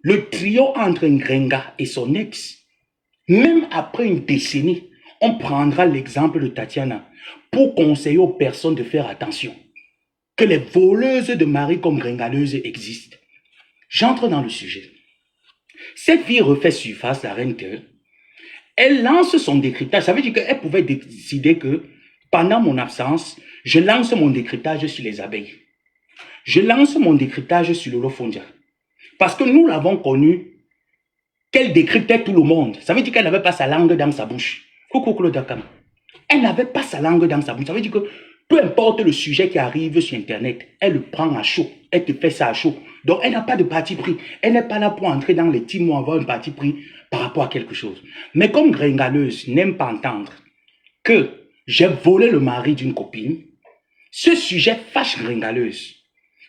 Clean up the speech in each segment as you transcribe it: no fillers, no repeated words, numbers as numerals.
Le trio entre Ngrenga et son ex, même après une décennie, on prendra l'exemple de Tatiana pour conseiller aux personnes de faire attention, que les voleuses de mari comme gringaleuses existent. J'entre dans le sujet. Cette fille refait surface, la reine Cœur. Elle lance son décryptage. Ça veut dire qu'elle pouvait décider que pendant mon absence, je lance mon décryptage sur les abeilles. Je lance mon décryptage sur l'holofondia. Parce que nous l'avons connue, qu'elle décryptait tout le monde. Ça veut dire qu'elle n'avait pas sa langue dans sa bouche. Coucou Claude Akam. Elle n'avait pas sa langue dans sa bouche. Ça veut dire que peu importe le sujet qui arrive sur Internet, elle le prend à chaud. Elle te fait ça à chaud. Donc, elle n'a pas de parti pris. Elle n'est pas là pour entrer dans les teams ou avoir un parti pris par rapport à quelque chose. Mais comme gringaleuse n'aime pas entendre que j'ai volé le mari d'une copine, ce sujet fâche gringaleuse.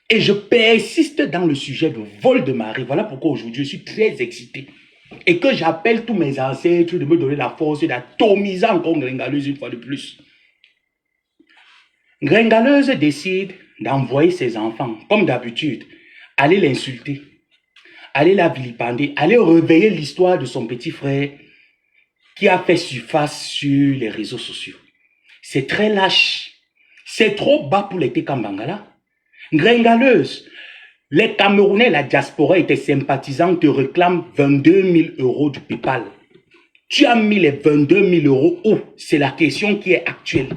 Et je persiste dans le sujet de vol de mari. Voilà pourquoi aujourd'hui, je suis très excité. Et que j'appelle tous mes ancêtres de me donner la force d'atomiser encore gringaleuse une fois de plus. Gringaleuse décide d'envoyer ses enfants, comme d'habitude, aller l'insulter, aller la vilipender, aller réveiller l'histoire de son petit frère qui a fait surface sur les réseaux sociaux. C'est très lâche. C'est trop bas pour les Tekambangala. Gringaleuse, les Camerounais, la diaspora et tes sympathisants te réclament 22 000 euros du PayPal. Tu as mis les 22 000 euros où? C'est la question qui est actuelle.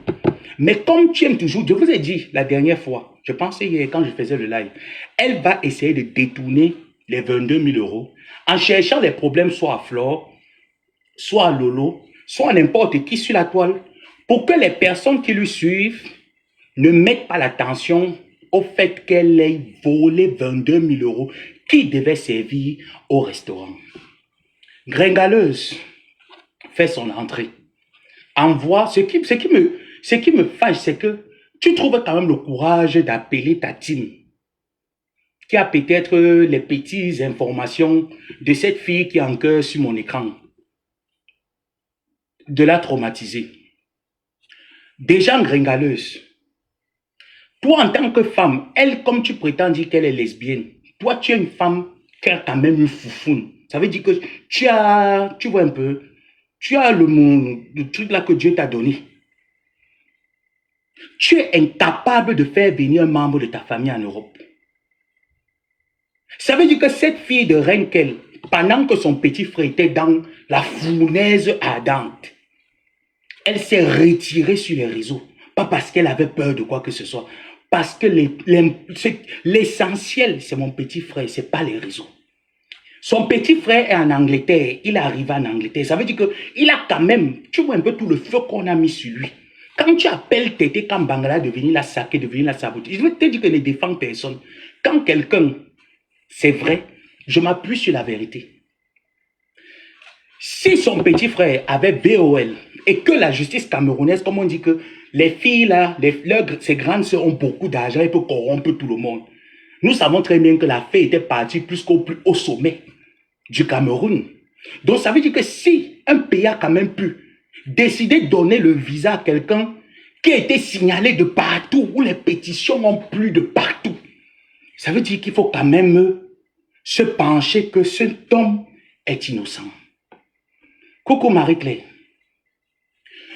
Mais comme tu aimes toujours, je vous ai dit la dernière fois, je pensais hier quand je faisais le live, elle va essayer de détourner les 22 000 euros en cherchant les problèmes soit à Flore, soit à Lolo, soit à n'importe qui sur la toile, pour que les personnes qui lui suivent ne mettent pas l'attention au fait qu'elle ait volé 22 000 euros qui devaient servir au restaurant. Gringaleuse fait son entrée. Envoie, ce qui me fâche, c'est que tu trouves quand même le courage d'appeler ta team, qui a peut-être les petites informations de cette fille qui est en cœur sur mon écran, de la traumatiser. Déjà gringaleuse. Toi, en tant que femme, elle, comme tu prétends dire qu'elle est lesbienne, toi, tu es une femme qui a quand même une foufoune. Ça veut dire que tu vois un peu, tu as le truc là que Dieu t'a donné. Tu es incapable de faire venir un membre de ta famille en Europe. Ça veut dire que cette fille de Renkel, pendant que son petit frère était dans la fournaise ardente, elle s'est retirée sur les réseaux. Pas parce qu'elle avait peur de quoi que ce soit. Parce que l'essentiel, c'est mon petit frère, c'est pas les réseaux. Son petit frère est en Angleterre, il est arrivé en Angleterre. Ça veut dire qu'il a quand même, tu vois un peu tout le feu qu'on a mis sur lui. Quand tu appelles Tété Kambangala de venir la saquer, de venir la saboter, je veux te dire que ne défend personne. Quand quelqu'un, c'est vrai, je m'appuie sur la vérité. Si son petit frère avait VOL et que la justice camerounaise, comme on dit que les filles là, ces grandes sœurs ont beaucoup d'argent et peuvent corrompre tout le monde. Nous savons très bien que la fée était partie plus qu'au plus haut sommet du Cameroun. Donc ça veut dire que si un pays a quand même pu décider de donner le visa à quelqu'un qui a été signalé de partout, où les pétitions ont plu de partout, ça veut dire qu'il faut quand même se pencher que cet homme est innocent. Coucou Marie-Claire.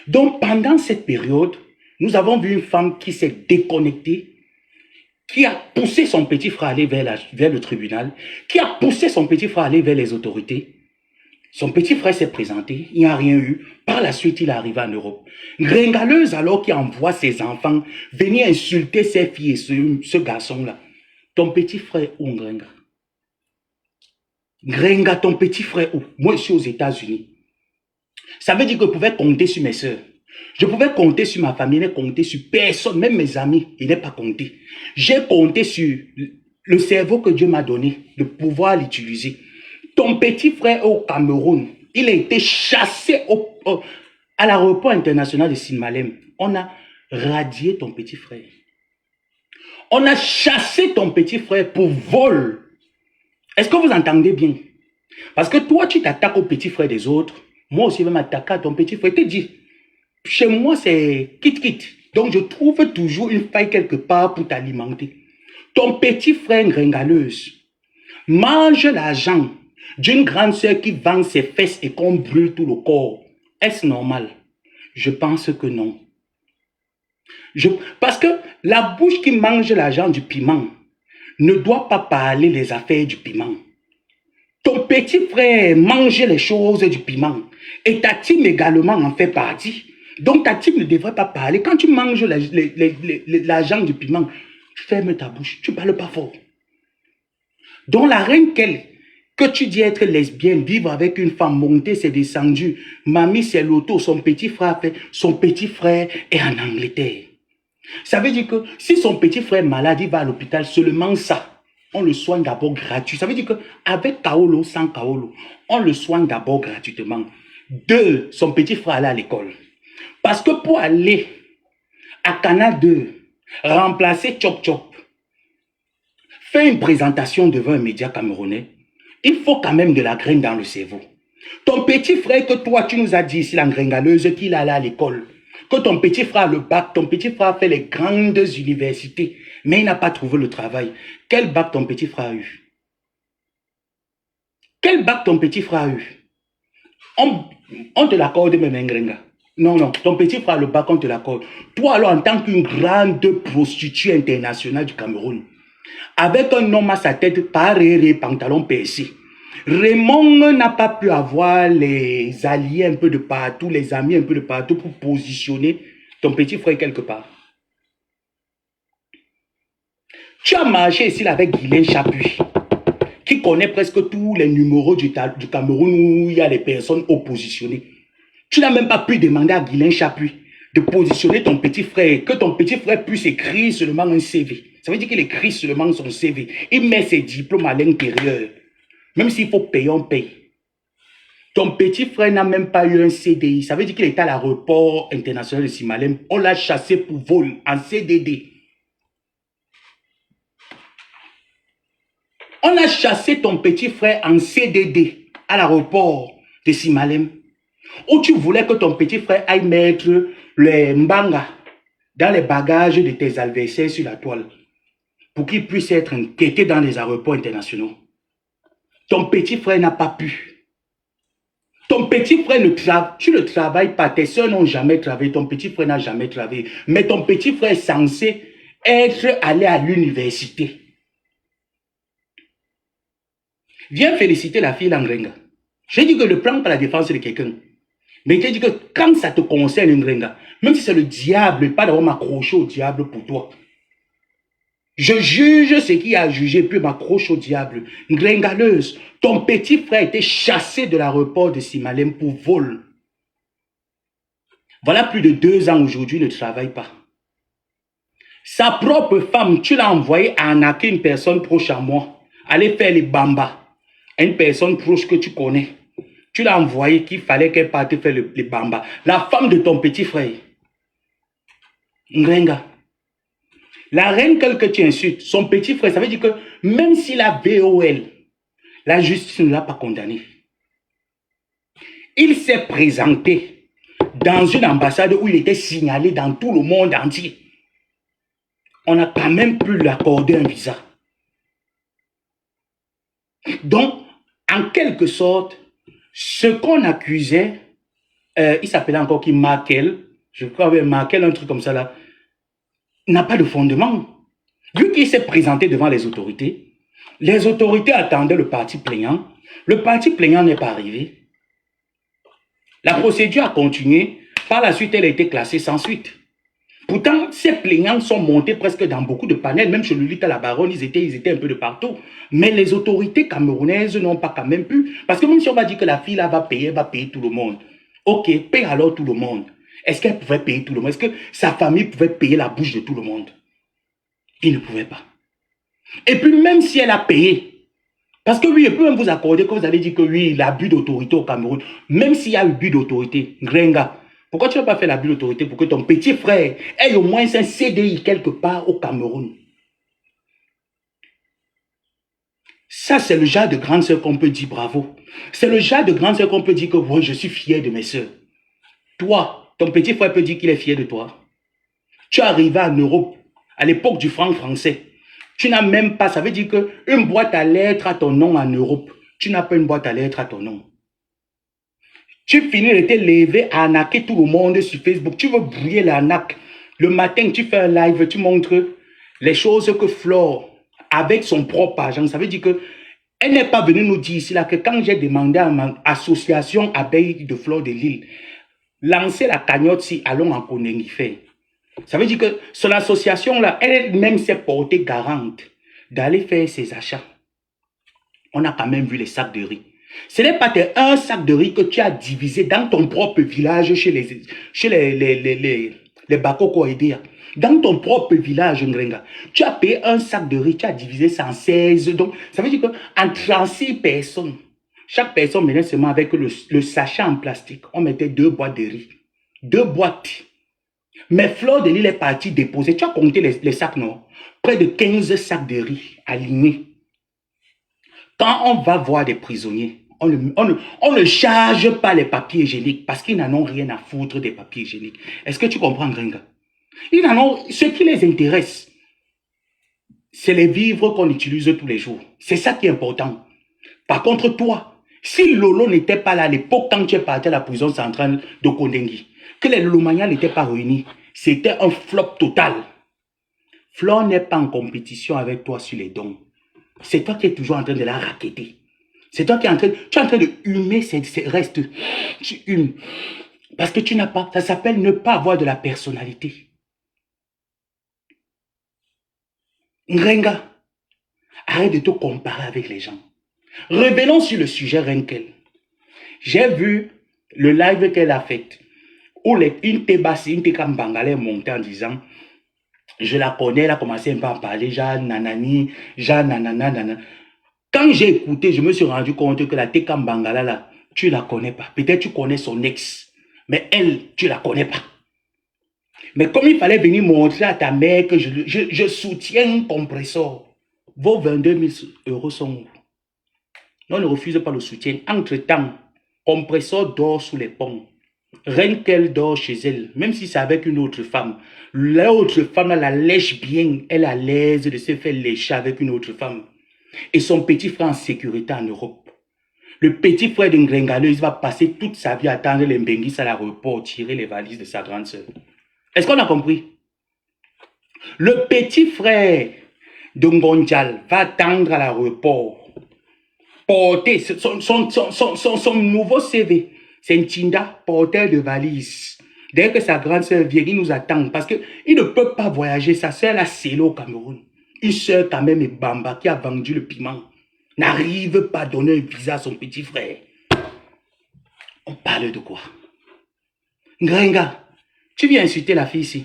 Donc pendant cette période, nous avons vu une femme qui s'est déconnectée, qui a poussé son petit frère à aller vers le tribunal, qui a poussé son petit frère à aller vers les autorités. Son petit frère s'est présenté, il n'y a rien eu. Par la suite, il est arrivé en Europe. Gringaleuse alors qui envoie ses enfants venir insulter ses filles et ce garçon-là. Ton petit frère où, Gringa? Gringa, ton petit frère où? Moi, je suis aux États-Unis. Ça veut dire que je pouvais compter sur mes soeurs. Je pouvais compter sur ma famille, je n'ai compté sur personne, même mes amis, il n'est pas compté. J'ai compté sur le cerveau que Dieu m'a donné, de pouvoir l'utiliser. Ton petit frère au Cameroun, il a été chassé à l'aéroport international de Sinmalem. On a radié ton petit frère. On a chassé ton petit frère pour vol. Est-ce que vous entendez bien? Parce que toi, tu t'attaques au petit frère des autres. Moi aussi, je vais m'attaquer à ton petit frère. Je te dis, chez moi, c'est kit-kit. Donc, je trouve toujours une faille quelque part pour t'alimenter. Ton petit frère gringaleuse mange l'argent d'une grande sœur qui vend ses fesses et qu'on brûle tout le corps. Est-ce normal? Je pense que non. Parce que la bouche qui mange l'argent du piment ne doit pas parler les affaires du piment. Ton petit frère mange les choses du piment et ta team également en fait partie. Donc ta team ne devrait pas parler. Quand tu manges l'argent du piment, tu fermes ta bouche, tu ne parles pas fort. Donc la reine que tu dis être lesbienne, vivre avec une femme, monter, c'est descendu. Mamie, c'est l'auto, son petit frère est en Angleterre. Ça veut dire que si son petit frère est malade, il va à l'hôpital, seulement ça, on le soigne d'abord gratuit. Ça veut dire qu'avec Kaolo, sans Kaolo, on le soigne d'abord gratuitement. 2, son petit frère allait à l'école. Parce que pour aller à Canal 2, remplacer Chop Chop, faire une présentation devant un média camerounais, il faut quand même de la graine dans le cerveau. Ton petit frère que toi, tu nous as dit ici, la gringaleuse, qu'il allait à l'école, que ton petit frère a le bac, ton petit frère a fait les grandes universités, mais il n'a pas trouvé le travail. Quel bac ton petit frère a eu? Quel bac ton petit frère a eu? On te l'accorde même, Ngrenga. Non, non, ton petit frère a le bac, on te l'accorde. Toi, alors, en tant qu'une grande prostituée internationale du Cameroun, avec un homme à sa tête, paré, pantalon percé, Raymond n'a pas pu avoir les alliés un peu de partout, les amis un peu de partout pour positionner ton petit frère quelque part. Tu as marché ici avec Guylaine Chapuis, qui connaît presque tous les numéros du Cameroun où il y a les personnes oppositionnées. Tu n'as même pas pu demander à Guylaine Chapuis de positionner ton petit frère, que ton petit frère puisse écrire seulement un CV. Ça veut dire qu'il écrit seulement son CV. Il met ses diplômes à l'intérieur. Même s'il faut payer, on paye. Ton petit frère n'a même pas eu un CDI. Ça veut dire qu'il était à l'aéroport international de Simalem. On l'a chassé pour vol en CDD. On a chassé ton petit frère en CDD à l'aéroport de Simalem. Où tu voulais que ton petit frère aille mettre les mbanga dans les bagages de tes adversaires sur la toile pour qu'il puisse être enquêté dans les aéroports internationaux. Ton petit frère n'a pas pu. Ton petit frère tu ne travailles pas. Tes soeurs n'ont jamais travaillé. Ton petit frère n'a jamais travaillé. Mais ton petit frère est censé être allé à l'université. Viens féliciter la fille Langrenga. J'ai dit que ne prends pas la défense de quelqu'un. Mais j'ai dit que quand ça te concerne, Ngrenga, même si c'est le diable, pas d'avoir m'accrocher au diable pour toi. Je juge ce qui a jugé, puis m'accroche au diable. Ngrengaleuse, ton petit frère a été chassé de l'aéroport de Simalem pour vol. Voilà plus de 2 ans aujourd'hui, il ne travaille pas. Sa propre femme, tu l'as envoyé à arnaquer une personne proche à moi. Aller faire les bambas. Une personne proche que tu connais. Tu l'as envoyé qu'il fallait qu'elle parte faire les bambas. La femme de ton petit frère. Ngrenga. La reine que tu insultes, son petit frère, ça veut dire que même s'il a VOL, la justice ne l'a pas condamné. Il s'est présenté dans une ambassade où il était signalé dans tout le monde entier. On a quand même pu lui accorder un visa. Donc, en quelque sorte, ce qu'on accusait, il s'appelait encore qui Markel, je crois Markel, un truc comme ça là, n'a pas de fondement. Vu qu'il s'est présenté devant les autorités attendaient le parti plaignant. Le parti plaignant n'est pas arrivé. La procédure a continué. Par la suite, elle a été classée sans suite. Pourtant, ces plaignants sont montés presque dans beaucoup de panels. Même chez Lulita la Baronne, ils étaient un peu de partout. Mais les autorités camerounaises n'ont pas quand même pu. Parce que même si on va dire que la fille là va payer tout le monde. Ok, paye alors tout le monde. Est-ce qu'elle pouvait payer tout le monde? Est-ce que sa famille pouvait payer la bouche de tout le monde? Il ne pouvait pas. Et puis même si elle a payé, parce que oui, je peux même vous accorder que vous allez dire que oui, l'abus d'autorité au Cameroun, même s'il y a eu abus d'autorité, Grenga, pourquoi tu n'as pas fait l'abus d'autorité pour que ton petit frère ait au moins un CDI quelque part au Cameroun? Ça, c'est le genre de grande sœur qu'on peut dire bravo. C'est le genre de grande sœur qu'on peut dire que moi, je suis fier de mes sœurs. Toi, ton petit frère peut dire qu'il est fier de toi. Tu es arrivé en Europe, à l'époque du franc français. Tu n'as même pas, ça veut dire qu'une boîte à lettres à ton nom en Europe, tu n'as pas une boîte à lettres à ton nom. Tu finis de te lever à arnaquer tout le monde sur Facebook. Tu veux brouiller l'arnaque. Le matin, tu fais un live, tu montres les choses que Flore, avec son propre argent, ça veut dire que elle n'est pas venue nous dire ici là que quand j'ai demandé à ma association abeille de Flore de Lille, lancer la cagnotte si allons en Konengi faire. Ça veut dire que son association là, elle-même s'est portée garante d'aller faire ses achats. On a quand même vu les sacs de riz. Ce n'est pas un sac de riz que tu as divisé dans ton propre village chez les Bakoko Edea. Dans ton propre village, Ngrenga, tu as payé un sac de riz, tu as divisé ça en 16. Donc, ça veut dire qu'en 36 personnes, chaque personne venait seulement avec le sachet en plastique. On mettait 2 boîtes de riz. 2 boîtes. Mais Flore de Lille est partie déposer. Tu as compté les sacs, non? Près de 15 sacs de riz alignés. Quand on va voir des prisonniers, on ne charge pas les papiers hygiéniques parce qu'ils n'en ont rien à foutre des papiers hygiéniques. Est-ce que tu comprends, Gringa? Ils n'en ont, ce qui les intéresse, c'est les vivres qu'on utilise tous les jours. C'est ça qui est important. Par contre, toi, si Lolo n'était pas là à l'époque quand tu es parti à la prison centrale de Kondengi, que les Lomania n'étaient pas réunis, c'était un flop total. Flore n'est pas en compétition avec toi sur les dons. C'est toi qui es toujours en train de la racketter. C'est toi qui es en train, tu es en train de humer ces restes. Tu humes. Parce que tu n'as pas, ça s'appelle ne pas avoir de la personnalité. Ngrenga, arrête de te comparer avec les gens. Revenons sur le sujet Renkel. J'ai vu le live qu'elle a fait, où une Tébassi, une Tekambangala est montée en disant, je la connais, elle a commencé un peu à parler, Jeanne Nanani, Jeanne Nanana, nanana. Quand j'ai écouté, je me suis rendu compte que la Tekambangala, là, tu ne la connais pas. Peut-être tu connais son ex, mais elle, tu ne la connais pas. Mais comme il fallait venir montrer à ta mère que je soutiens Compressor, vos 22 000 € sont où? Non, ne refuse pas le soutien. Entre-temps, Compressor dort sous les ponts. Renkel dort chez elle, même si c'est avec une autre femme. L'autre femme, elle la lèche bien. Elle est à l'aise de se faire lécher avec une autre femme. Et son petit frère en sécurité en Europe. Le petit frère de Ngrengaleuse va passer toute sa vie à attendre les Mbengis à l'aéroport, tirer les valises de sa grande sœur. Est-ce qu'on a compris? Le petit frère de Ngondial va attendre à l'aéroport, porter son nouveau CV. C'est un Tinda, porteur de valises. Dès que sa grande sœur vient, il nous attend parce qu'il ne peut pas voyager. Sa sœur a scellé au Cameroun. Une sœur quand même est Bamba qui a vendu le piment. N'arrive pas à donner un visa à son petit frère. On parle de quoi? Ngrenga, tu viens insulter la fille ici.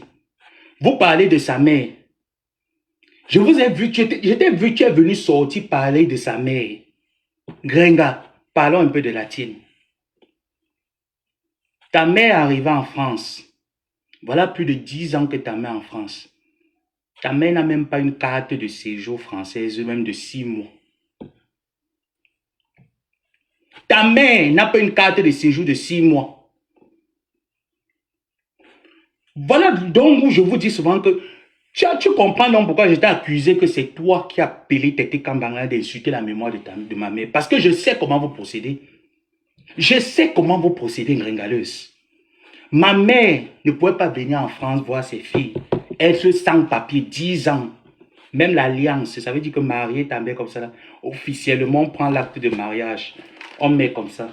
Vous parlez de sa mère. Je vous ai vu, je t'ai vu, tu es venu sortir parler de sa mère. Ngrenga, parlons un peu de la tienne. Ta mère arriva en France. Voilà plus de 10 ans que ta mère est en France. Ta mère n'a même pas une carte de séjour française, même de 6 mois. Ta mère n'a pas une carte de séjour de 6 mois. Voilà donc où je vous dis souvent que tu comprends donc pourquoi je t'ai accusé que c'est toi qui as appelé Tété Kambangala d'insulter la mémoire de ma mère. Parce que je sais comment vous procédez. Je sais comment vous procédez, Ngrengaleuse. Ma mère ne pouvait pas venir en France voir ses filles. Être sans papier, 10 ans. Même l'alliance, ça veut dire que marier ta mère comme ça, là, officiellement, on prend l'acte de mariage. On met comme ça.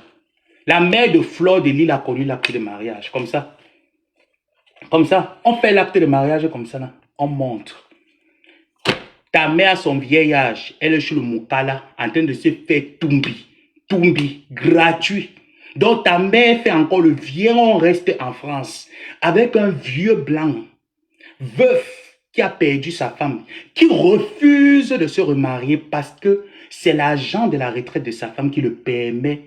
La mère de Flore de Lille a connu l'acte de mariage, comme ça. Comme ça. On fait l'acte de mariage comme ça, là. On montre. Ta mère à son vieil âge, elle est sur le Moukala, en train de se faire Tumbi, gratuit. Donc ta mère fait encore le vieux, on reste en France, avec un vieux blanc, veuf, qui a perdu sa femme, qui refuse de se remarier parce que c'est l'argent de la retraite de sa femme qui le permet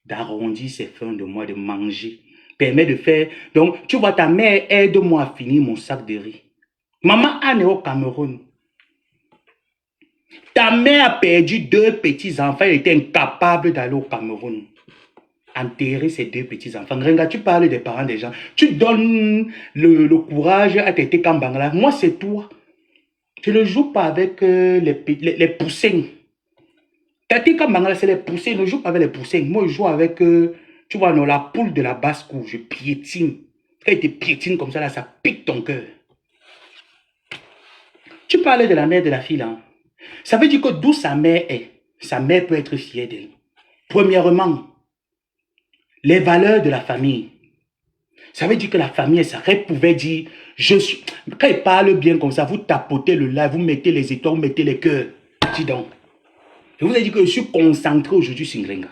d'arrondir ses fins de mois, de manger, permet de faire. Donc, tu vois, ta mère, aide-moi à finir mon sac de riz. Maman Anne est au Cameroun. Ta mère a perdu 2 petits-enfants, elle était incapable d'aller au Cameroun. Enterrer ses 2 petits-enfants. Regarde, tu parles des parents des gens. Tu donnes le courage à Tété Kambangala. Moi, c'est toi. Je ne joue pas avec les poussins. Tati Kamangala, c'est les poussins. Je ne joue pas avec les poussins. Moi, je joue avec, tu vois, non, la poule de la basse-cour. Je piétine. Quand tu piétines comme ça, là, ça pique ton cœur. Tu parlais de la mère de la fille, là. Ça veut dire que d'où sa mère est, sa mère peut être fière d'elle. Premièrement, les valeurs de la famille. Ça veut dire que la famille, ça pouvait dire, je suis... Quand il parle bien comme ça, vous tapotez le live, vous mettez les étoiles, vous mettez les cœurs. Dis donc. Je vous ai dit que je suis concentré aujourd'hui sur Ngrenga.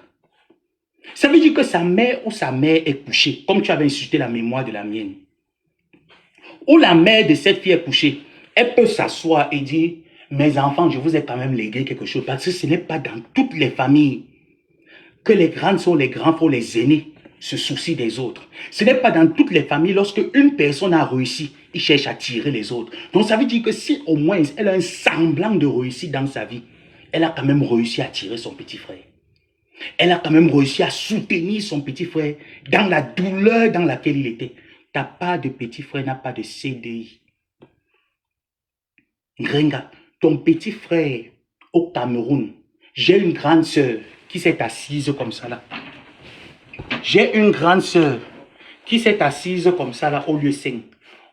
Ça veut dire que sa mère ou sa mère est couchée, comme tu avais insulté la mémoire de la mienne. Ou la mère de cette fille est couchée. Elle peut s'asseoir et dire, mes enfants, je vous ai quand même légué quelque chose. Parce que ce n'est pas dans toutes les familles que les grandes sont les grands pour les aînés se soucient des autres. Ce n'est pas dans toutes les familles, lorsque une personne a réussi, il cherche à tirer les autres. Donc ça veut dire que si au moins elle a un semblant de réussite dans sa vie, elle a quand même réussi à tirer son petit frère. Elle a quand même réussi à soutenir son petit frère dans la douleur dans laquelle il était. Ta part de petit frère n'a pas de CDI. Ngrenga, ton petit frère au Cameroun, j'ai une grande sœur qui s'est assise comme ça là. J'ai une grande sœur qui s'est assise comme ça là au lieu 5.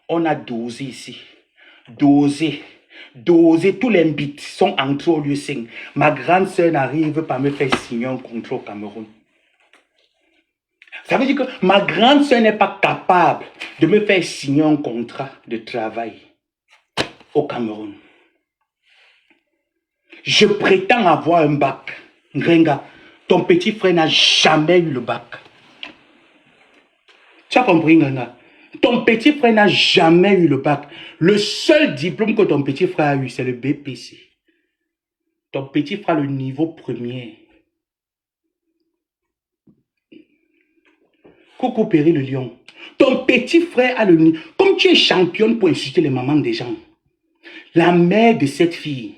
On a dosé ici. Dosé. Tous les bits sont entrés au lieu 5. Ma grande sœur n'arrive pas à me faire signer un contrat au Cameroun. Ça veut dire que ma grande sœur n'est pas capable de me faire signer un contrat de travail au Cameroun. Je prétends avoir un bac. Ngrenga, ton petit frère n'a jamais eu le bac. Tu as compris, Ngrenga? Ton petit frère n'a jamais eu le bac. Le seul diplôme que ton petit frère a eu, c'est le BPC. Ton petit frère a le niveau premier. Coucou Péry le lion. Ton petit frère a le niveau. Comme tu es championne pour insulter les mamans des gens, la mère de cette fille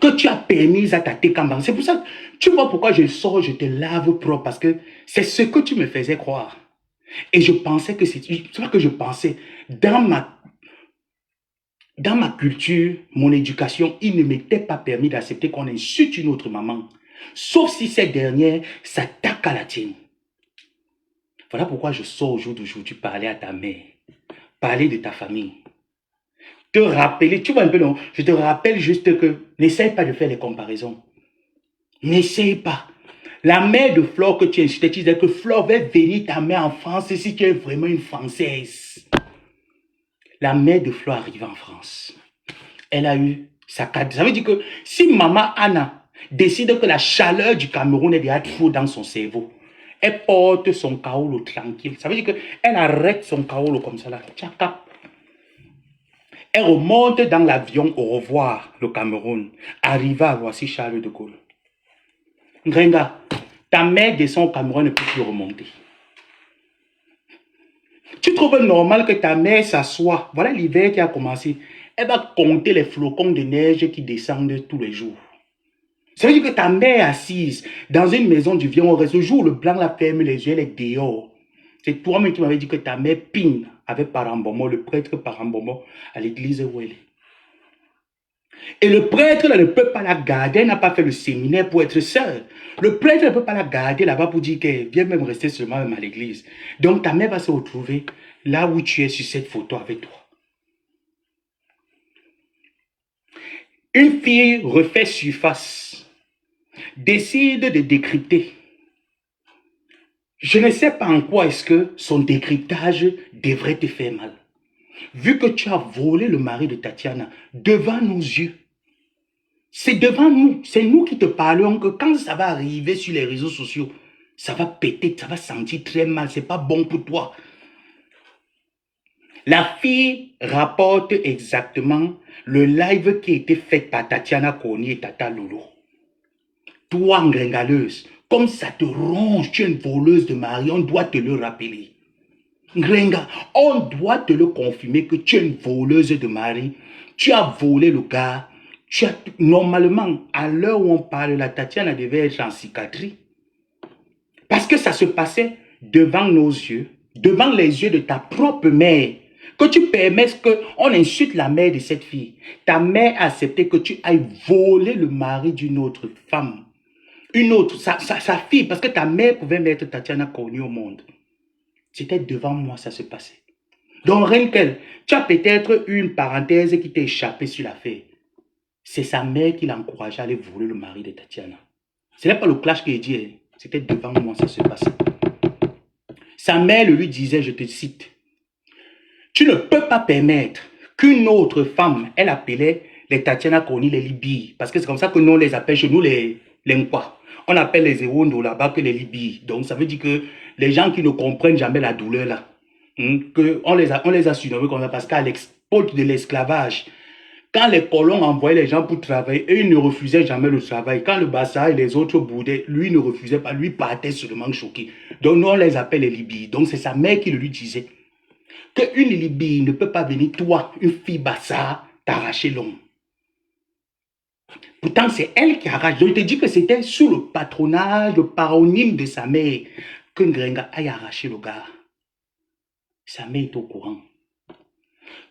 que tu as permise à ta Tekambang. C'est pour ça, tu vois pourquoi je sors, je te lave propre, parce que c'est ce que tu me faisais croire. Et je pensais que c'est pas que je pensais, dans ma culture, mon éducation, il ne m'était pas permis d'accepter qu'on insulte une autre maman. Sauf si cette dernière s'attaque à la tienne. Voilà pourquoi je sors au jour d'aujourd'hui parler à ta mère, parler de ta famille. Te rappeler, tu vois un peu, non? Je te rappelle juste que n'essaye pas de faire les comparaisons. N'essaye pas. La mère de Flore que tu insultais, tu disais que Flore va venir ta mère en France si tu es vraiment une Française. La mère de Flore arrive en France. Elle a eu sa carte. Ça veut dire que si maman Anna décide que la chaleur du Cameroun est déjà trop dans son cerveau, elle porte son kaolo tranquille. Ça veut dire qu'elle arrête son kaolo comme ça là. Tchaka. Elle remonte dans l'avion au revoir le Cameroun. Arriva à Roissy Charles de Gaulle. Ngrenga, ta mère descend au Cameroun ne peut plus remonter. Tu trouves normal que ta mère s'assoie? Voilà l'hiver qui a commencé. Elle va compter les flocons de neige qui descendent tous les jours. Ça veut dire que ta mère assise dans une maison du vieux Mauré, ce jour le blanc la ferme les yeux, elle est dehors. C'est toi-même qui m'avais dit que ta mère pine avec Parambomo, le prêtre Parambomo, à l'église où elle est. Et le prêtre là, ne peut pas la garder, elle n'a pas fait le séminaire pour être sœur. Le prêtre ne peut pas la garder là-bas pour dire qu'elle vient même rester seulement même à l'église. Donc ta mère va se retrouver là où tu es sur cette photo avec toi. Une fille refait surface, décide de décrypter. Je ne sais pas en quoi est-ce que son décryptage devrait te faire mal. Vu que tu as volé le mari de Tatiana devant nos yeux, c'est devant nous, c'est nous qui te parlons que quand ça va arriver sur les réseaux sociaux, ça va péter, ça va sentir très mal, c'est pas bon pour toi. La fille rapporte exactement le live qui a été fait par Tatiana Koni et Tata Lolo. Toi, Ngrengaleuse, comme ça te ronge, tu es une voleuse de mari, on doit te le rappeler. Ngrenga, on doit te le confirmer que tu es une voleuse de mari. Tu as volé le gars. Normalement, à l'heure où on parle, la Tatiana devait être en cicatrice. Parce que ça se passait devant nos yeux, devant les yeux de ta propre mère, Que tu permettes qu'on insulte la mère de cette fille. Ta mère a accepté que tu ailles voler le mari d'une autre femme. Une autre, sa fille, parce que ta mère pouvait mettre Tatiana connue au monde. C'était devant moi, ça se passait. Donc, Renkel, tu as peut-être une parenthèse qui t'a échappé sur l'affaire. C'est sa mère qui l'a encouragé à aller voler le mari de Tatiana. Ce n'est pas le clash que j'ai dit, hein. C'était devant moi, ça se passait. Sa mère lui disait, je te cite, tu ne peux pas permettre qu'une autre femme, elle appelait les Tatiana Koni, les Libye, parce que c'est comme ça que nous on les appelle chez nous les Nkwa. On appelle les Ewondo là-bas que les Libye. Donc ça veut dire que les gens qui ne comprennent jamais la douleur là, on les a surnommés comme ça parce qu'à l'export de l'esclavage, quand les colons envoyaient les gens pour travailler, eux, ils ne refusaient jamais le travail. Quand le Bassa et les autres boudaient, lui ne refusait pas, lui partait seulement choqué. Donc nous, on les appelle les Libye. Donc c'est sa mère qui le lui disait. Qu'une Libye ne peut pas venir, toi, une fille Bassa, t'arracher l'homme. Pourtant, c'est elle qui arrache. Je te dis que c'était sous le patronage, le paronyme de sa mère, que Ngrenga aille arracher le gars. Sa mère est au courant.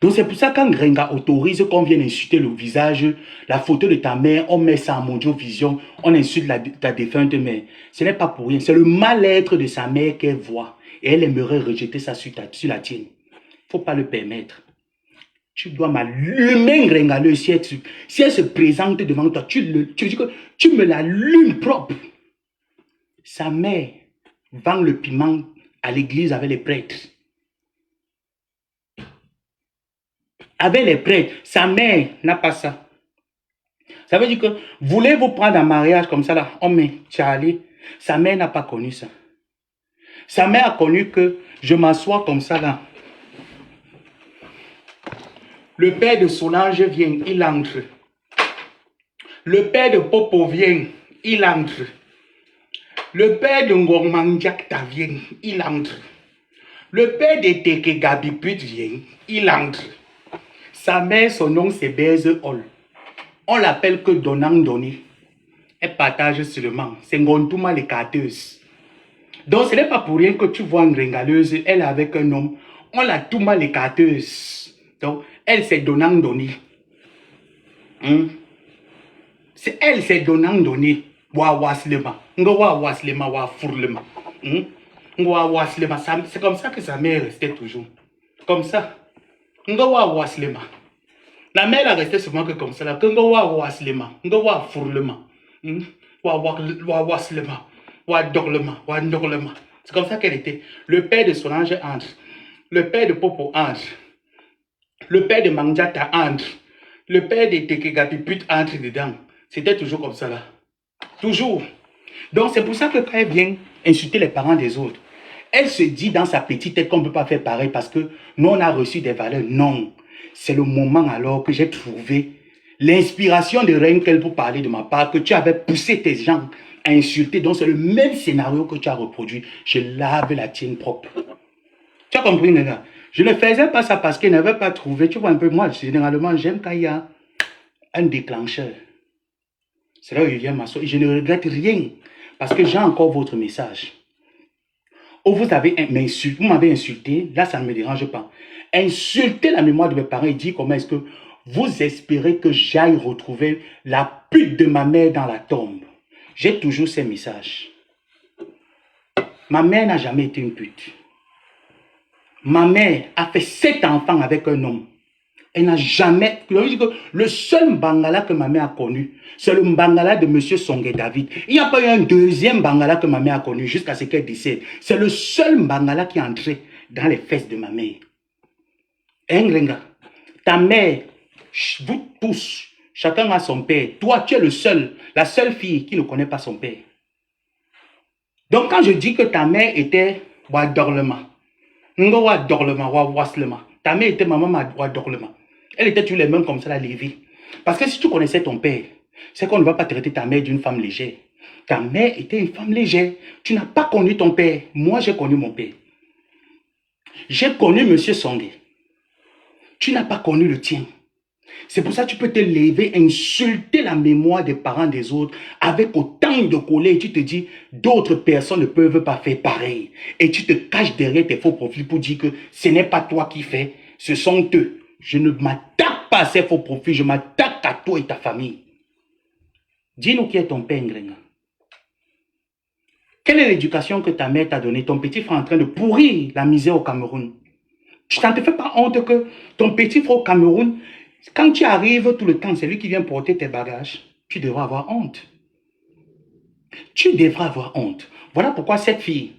Donc c'est pour ça quand Ngrenga autorise qu'on vienne insulter le visage, la photo de ta mère, on met ça en Mondiovision, on insulte ta défunte mère. Ce n'est pas pour rien, c'est le mal-être de sa mère qu'elle voit. Et elle aimerait rejeter ça sur la tienne. Il ne faut pas le permettre. Tu dois m'allumer Ngrenga, si elle se présente devant toi, tu dis que tu me l'allumes propre. Sa mère vend le piment à l'église avec les prêtres. Avec les prêtres, sa mère n'a pas ça. Ça veut dire que, voulez-vous prendre un mariage comme ça là, oh mais, Charlie, sa mère n'a pas connu ça. Sa mère a connu que je m'assois comme ça là. Le père de Solange vient, il entre. Le père de Popo vient, il entre. Le père de Ngormangjakta vient, il entre. Le père de Teke Gabiput vient, il entre. Sa mère, son nom c'est Beze Hall. On l'appelle que Donnant Donné. Elle partage seulement. C'est Ngontouma les carteuses. Donc ce n'est pas pour rien que tu vois une Ngringaleuse, elle est avec un homme. On l'a tout mal les carteuses. Donc elle c'est Donnant Donné. C'est elle c'est Donnant Donné. Wa waslema. Ngo wa waslema wa fourlema. Ngo wa waslema. C'est comme ça que sa mère restait toujours. Comme ça. Ngo wa waslema. La mère a resté souvent que comme ça. Là. Ngo wa waslema. Ngo wa fourlema. Wa waslema. Wa dorlema. Wa dorlema. C'est comme ça qu'elle était. Le père de Solange entre. Le père de Popo entre. Le père de Mangjata entre. Le père de Tekegapiput entre dedans. C'était toujours comme ça là. Toujours. Donc c'est pour ça que quand elle vient insulter les parents des autres, elle se dit dans sa petite tête qu'on ne peut pas faire pareil parce que nous on a reçu des valeurs. Non. C'est le moment alors que j'ai trouvé l'inspiration de Renkel pour parler de ma part, que tu avais poussé tes gens à insulter. Donc c'est le même scénario que tu as reproduit. Je lave la tienne propre. Tu as compris, les gars? Je ne faisais pas ça parce qu'elle n'avait pas trouvé. Tu vois un peu, moi, généralement, j'aime quand il y a un déclencheur. C'est là où il vient m'asseoir. Et je ne regrette rien parce que j'ai encore votre message. Oh, vous m'avez insulté, là, ça ne me dérange pas. Insulter la mémoire de mes parents et dire comment est-ce que vous espérez que j'aille retrouver la pute de ma mère dans la tombe. J'ai toujours ces messages. Ma mère n'a jamais été une pute. Ma mère a fait 7 enfants avec un homme. Elle n'a jamais... Le seul Mbangala que ma mère a connu, c'est le Mbangala de M. Songe David. Il n'y a pas eu un deuxième Mbangala que ma mère a connu jusqu'à ce qu'elle décède. C'est le seul Mbangala qui est entré dans les fesses de ma mère. Ngrenga, ta mère, vous tous, chacun a son père. Toi, tu es la seule fille qui ne connaît pas son père. Donc quand je dis que ta mère était Wadorlema, ta mère était maman Wadorlema. Elle était toujours les mêmes comme ça, la Lévi. Parce que si tu connaissais ton père, c'est qu'on ne va pas traiter ta mère d'une femme légère. Ta mère était une femme légère. Tu n'as pas connu ton père. Moi, j'ai connu mon père. J'ai connu M. Songé. Tu n'as pas connu le tien. C'est pour ça que tu peux te lever, insulter la mémoire des parents des autres avec autant de colère. Tu te dis, d'autres personnes ne peuvent pas faire pareil. Et tu te caches derrière tes faux profils pour dire que ce n'est pas toi qui fais. Ce sont eux. Je ne m'attaque pas à ces faux profils, je m'attaque à toi et ta famille. Dis-nous qui est ton père, Ngrenga. Quelle est l'éducation que ta mère t'a donnée? Ton petit frère est en train de pourrir la misère au Cameroun. Tu t'en te fais pas honte que ton petit frère au Cameroun, quand tu arrives tout le temps, c'est lui qui vient porter tes bagages. Tu devras avoir honte. Tu devras avoir honte. Voilà pourquoi cette fille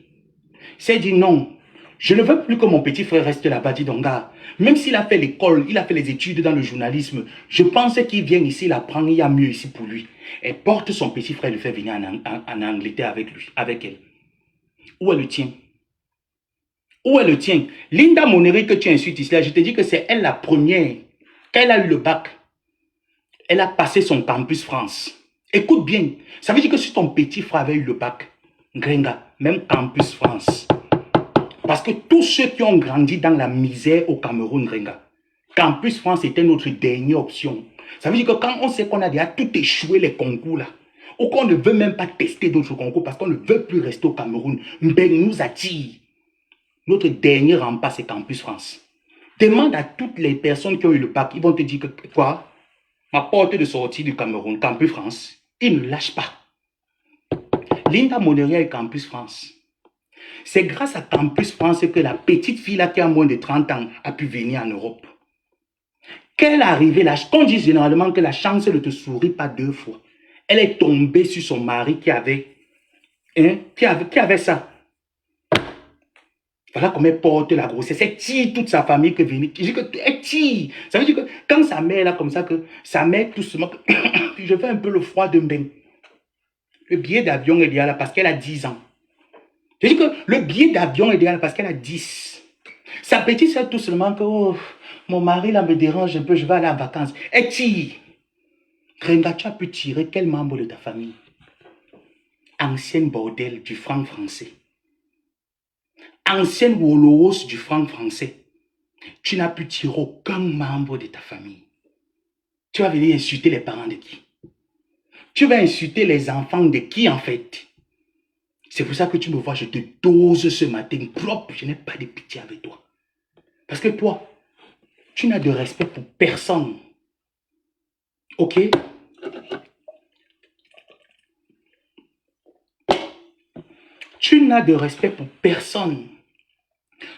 s'est dit non, je ne veux plus que mon petit frère reste là-bas, dit Donga. Même s'il a fait l'école, il a fait les études dans le journalisme, je pense qu'il vient ici, il apprend, il y a mieux ici pour lui. Elle porte son petit frère et le fait venir en Angleterre avec lui, avec elle. Où est le tien? Où est le tien? Linda Monnery que tu insultes ici, je te dis que c'est elle la première. Quand elle a eu le bac, elle a passé son campus France. Écoute bien, ça veut dire que si ton petit frère avait eu le bac, Ngrenga, même campus France. Parce que tous ceux qui ont grandi dans la misère au Cameroun, Ngrenga, campus France était notre dernière option. Ça veut dire que quand on sait qu'on a déjà tout échoué les concours là, ou qu'on ne veut même pas tester d'autres concours parce qu'on ne veut plus rester au Cameroun, Mbeng nous attire. Notre dernier rempart, c'est Campus France. Demande à toutes les personnes qui ont eu le bac, ils vont te dire que quoi? Ma porte de sortie du Cameroun, Campus France, ils ne lâchent pas. Linda Monnery et Campus France. C'est grâce à Campus France que la petite fille là qui a moins de 30 ans a pu venir en Europe. Qu'elle est arrivée là, qu'on dit généralement que la chance ne te sourit pas deux fois. Elle est tombée sur son mari qui avait ça. Voilà comment elle porte la grossesse. Elle tire toute sa famille que venir. Elle tire. Ça veut dire que quand sa mère est là comme ça, que sa mère tout simplement, je fais un peu le froid de bain. Le billet d'avion est déjà là parce qu'elle a 10 ans. Je dis que le billet d'avion est déjà là parce qu'elle a 10. Sa petite sait tout seulement que oh, mon mari là me dérange un peu, je vais aller en vacances. Elle tire. Grenga, tu as pu tirer quel membre de ta famille? Ancienne bordel du franc français. Ancienne Woloros du franc français. Tu n'as pu tirer aucun membre de ta famille. Tu vas venir insulter les parents de qui? Tu vas insulter les enfants de qui en fait? C'est pour ça que tu me vois, je te dose ce matin propre. Je n'ai pas de pitié avec toi. Parce que toi, tu n'as de respect pour personne. Ok? Tu n'as de respect pour personne.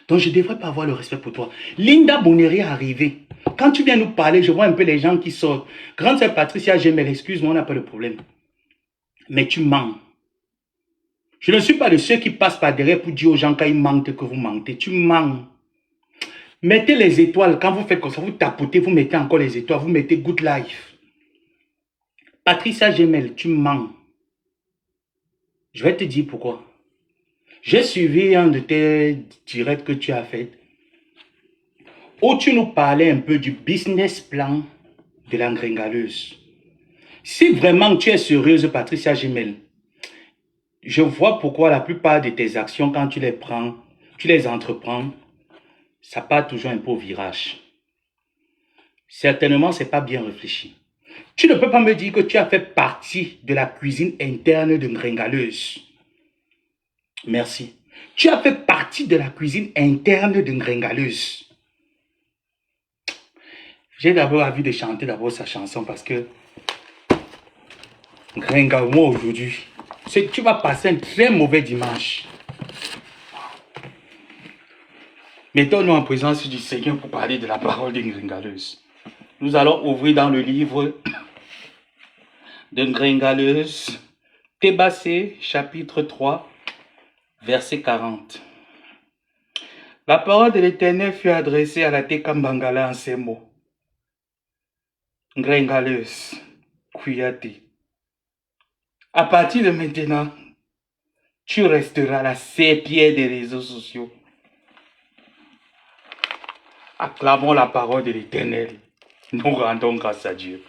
Donc, je ne devrais pas avoir le respect pour toi. Linda Monnery est arrivée. Quand tu viens nous parler, je vois un peu les gens qui sortent. Grande sœur Patricia, j'ai mes excuses, on n'a pas de problème. Mais tu mens. Je ne suis pas de ceux qui passent par derrière pour dire aux gens quand ils mentent que vous mentez. Tu mens. Mettez les étoiles. Quand vous faites comme ça, vous tapotez, vous mettez encore les étoiles. Vous mettez Good Life. Patricia Gemel, tu mens. Je vais te dire pourquoi. J'ai suivi un de tes directs que tu as fait, où tu nous parlais un peu du business plan de la Ngringaleuse. Si vraiment tu es sérieuse, Patricia Gemel, je vois pourquoi la plupart de tes actions, quand tu les prends, tu les entreprends, ça part toujours un peu au virage. Certainement, ce n'est pas bien réfléchi. Tu ne peux pas me dire que tu as fait partie de la cuisine interne de Ngringaleuse. Merci. Tu as fait partie de la cuisine interne de Ngringaleuse. J'ai d'abord envie de chanter d'abord sa chanson parce que Ngringa, moi aujourd'hui, tu vas passer un très mauvais dimanche. Mettons-nous en présence du Seigneur pour parler de la parole de Ngringaleuse. Nous allons ouvrir dans le livre de Ngringaleuse, Thébassé, chapitre 3, verset 40. La parole de l'Éternel fut adressée à la Tekambangala en ces mots. Ngringaleuse, Kouyaté. À partir de maintenant, tu resteras la serpillère des réseaux sociaux. Acclamons la parole de l'Éternel. Nous rendons grâce à Dieu.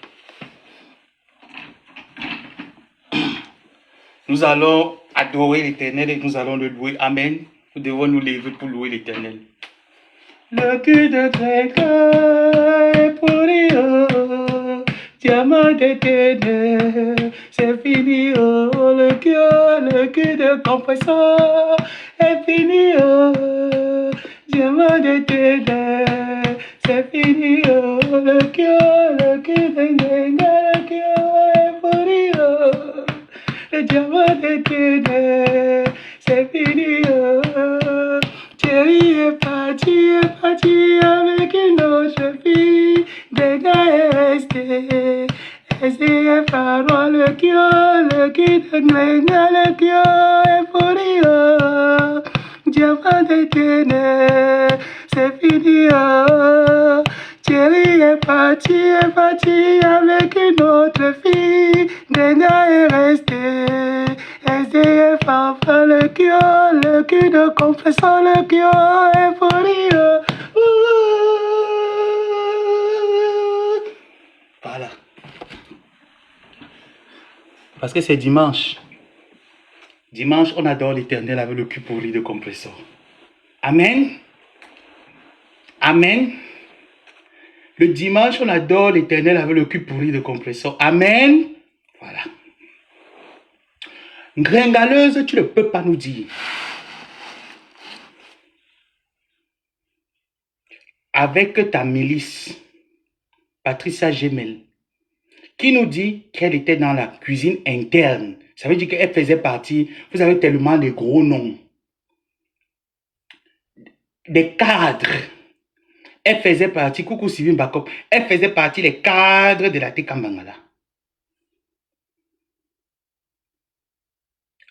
Nous allons adorer l'Éternel et nous allons le louer. Amen. Nous devons nous lever pour louer l'Éternel. Le cul de Grégoire est pourri, oh, diamant d'éternel, c'est fini, oh, le cul de compresseur est fini, oh, diamant d'éternel, c'est fini, oh, le cœur est pourri, oh, le diamant d'éternel, c'est fini, oh, Thierry est parti avec une autre fille, Dega est resté par le cœur est pourri, oh, diamant d'éternel, c'est fini, oh, Thierry est parti avec une autre fille, Dega est resté par le cœur de confessant, le cœur est pourri, oh, voilà. Parce que c'est dimanche. Dimanche, on adore l'Éternel avec le cul pourri de compresseur. Amen. Amen. Le dimanche, on adore l'Éternel avec le cul pourri de compresseur. Amen. Voilà. Gringaleuse, tu ne peux pas nous dire. Avec ta milice, Patricia Gemel, qui nous dit qu'elle était dans la cuisine interne. Ça veut dire qu'elle faisait partie, vous avez tellement de gros noms, des cadres. Elle faisait partie, coucou Sylvie Bakop, elle faisait partie des cadres de la Tekambangala.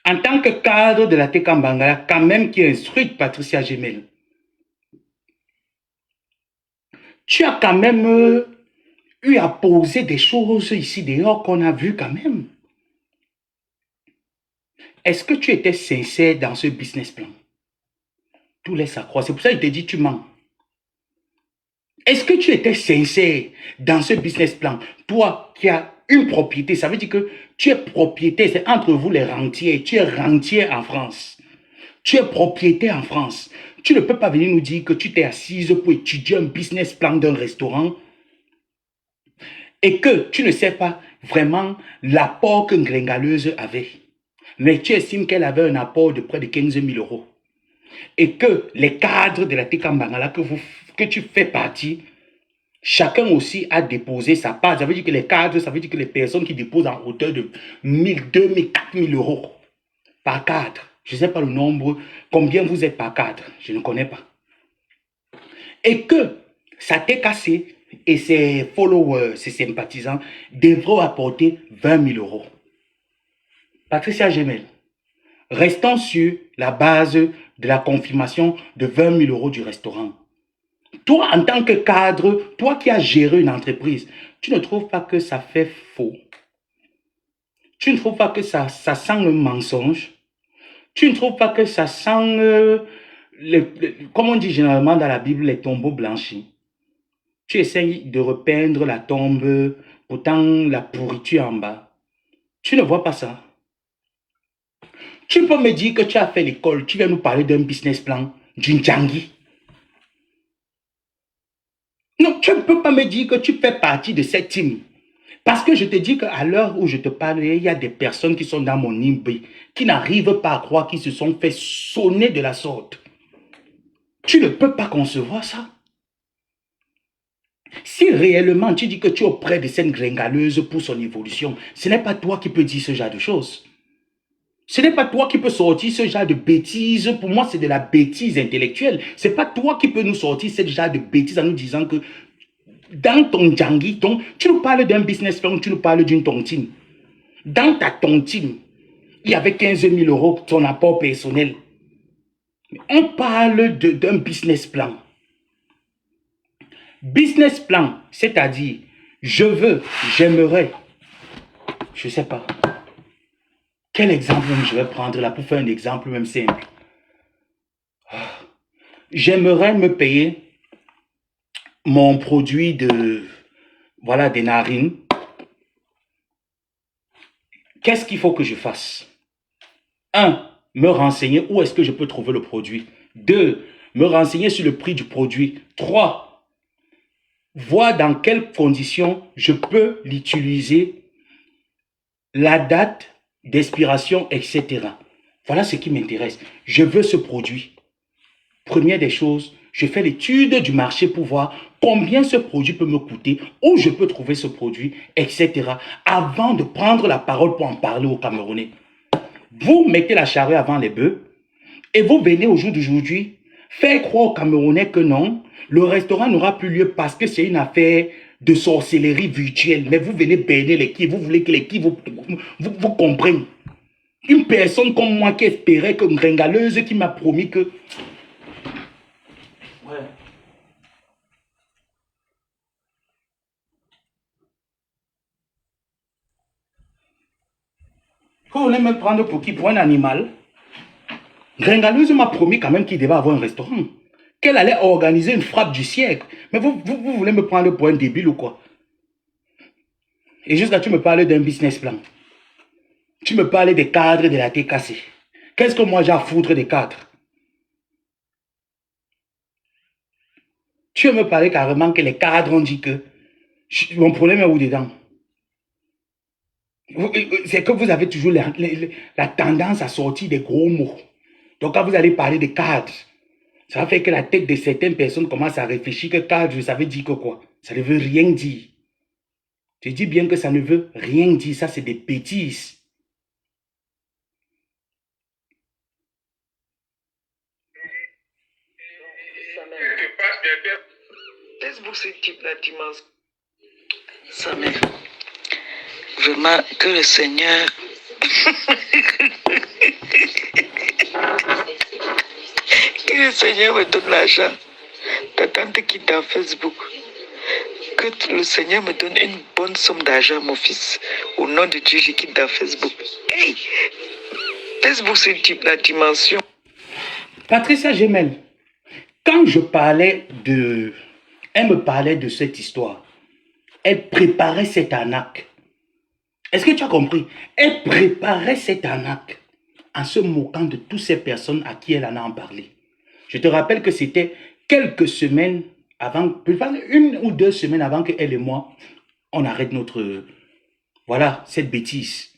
En tant que cadre de la Tekambangala, quand même qui instruit Patricia Gemel, tu as quand même eu à poser des choses ici dehors qu'on a vu quand même. Est-ce que tu étais sincère dans ce business plan? Tout laisse à croire. C'est pour ça qu'il te dit tu mens. Est-ce que tu étais sincère dans ce business plan? Toi qui as une propriété, ça veut dire que tu es propriétaire, c'est entre vous les rentiers. Tu es rentier en France. Tu es propriétaire en France. Tu ne peux pas venir nous dire que tu t'es assise pour étudier un business plan d'un restaurant et que tu ne sais pas vraiment l'apport que Gringaleuse avait. Mais tu estimes qu'elle avait un apport de près de 15 000 euros. Et que les cadres de la Tekambangala que tu fais partie, chacun aussi a déposé sa part. Ça veut dire que les cadres, ça veut dire que les personnes qui déposent en hauteur de 1 000, 2 000, 4 000 euros par cadre. Je ne sais pas le nombre, combien vous êtes par cadre, je ne connais pas. Et que ça t'est cassé et ses followers, ses sympathisants devront apporter 20 000 euros. Patricia Gemel, restons sur la base de la confirmation de 20 000 euros du restaurant. Toi, en tant que cadre, toi qui as géré une entreprise, tu ne trouves pas que ça fait faux? Tu ne trouves pas que ça sent le mensonge? Tu ne trouves pas que ça sent, comme on dit généralement dans la Bible, les tombeaux blanchis? Tu essayes de repeindre la tombe, pourtant la pourriture en bas. Tu ne vois pas ça? Tu peux me dire que tu as fait l'école, tu viens nous parler d'un business plan, d'une Djangui. Non, tu ne peux pas me dire que tu fais partie de cette team. Parce que je te dis qu'à l'heure où je te parle, il y a des personnes qui sont dans mon IMB, qui n'arrivent pas à croire qu'ils se sont fait sonner de la sorte. Tu ne peux pas concevoir ça. Si réellement tu dis que tu es auprès de cette Gringaleuse pour son évolution, ce n'est pas toi qui peux dire ce genre de choses. Ce n'est pas toi qui peux sortir ce genre de bêtises. Pour moi, c'est de la bêtise intellectuelle. Ce n'est pas toi qui peux nous sortir ce genre de bêtises en nous disant que dans ton Djangui, tu nous parles d'un business plan, tu nous parles d'une tontine. Dans ta tontine, il y avait 15 000 euros ton apport personnel. On parle d'un business plan. Business plan, c'est-à-dire, j'aimerais, je ne sais pas. Quel exemple je vais prendre là pour faire un exemple même simple? J'aimerais me payer mon produit voilà, des narines. Qu'est-ce qu'il faut que je fasse? 1. Me renseigner où est-ce que je peux trouver le produit. 2. Me renseigner sur le prix du produit. 3. Voir dans quelles conditions je peux l'utiliser, la date d'expiration, etc. Voilà ce qui m'intéresse. Je veux ce produit. Première des choses, Je fais l'étude du marché pour voir combien ce produit peut me coûter, où je peux trouver ce produit, etc. Avant de prendre la parole pour en parler aux Camerounais. Vous mettez la charrue avant les bœufs et vous venez au jour d'aujourd'hui faire croire aux Camerounais que non, le restaurant n'aura plus lieu parce que c'est une affaire de sorcellerie virtuelle. Mais vous venez bénir les qui, vous voulez que les qui vous comprennent. Une personne comme moi qui espérait que Ngringaleuse qui m'a promis que... Ouais. Vous voulez me prendre pour qui? Pour un animal? Ngringaleuse m'a promis quand même qu'il devait avoir un restaurant. Qu'elle allait organiser une frappe du siècle. Mais vous voulez me prendre pour un débile ou quoi? Et jusqu'à tu me parles d'un business plan. Tu me parles des cadres de la TKC. Qu'est-ce que moi j'ai à foutre des cadres? Tu veux me parler carrément que les cadres ont dit que... Mon problème est où dedans? C'est que vous avez toujours la tendance à sortir des gros mots. Donc quand vous allez parler de cadres, ça va faire que la tête de certaines personnes commence à réfléchir que cadre, ça veut dire que quoi? Ça ne veut rien dire. Je dis bien que ça ne veut rien dire. Ça, c'est des bêtises. Facebook, ce type-là, d'immense. Ça m'est vraiment que le Seigneur. Que le Seigneur me donne l'argent. Ta tante qui est dans Facebook. Que le Seigneur me donne une bonne somme d'argent, mon fils. Au nom de Dieu, je quitte dans Facebook. Hey! Facebook, c'est la dimension. Patricia Gemel, quand je parlais de... Elle me parlait de cette histoire. Elle préparait cette arnaque. Est-ce que tu as compris? Elle préparait cette arnaque en se moquant de toutes ces personnes à qui elle en a parlé. Je te rappelle que c'était quelques semaines avant, peut-être 1 ou 2 semaines avant que elle et moi, on arrête notre... Voilà, cette bêtise.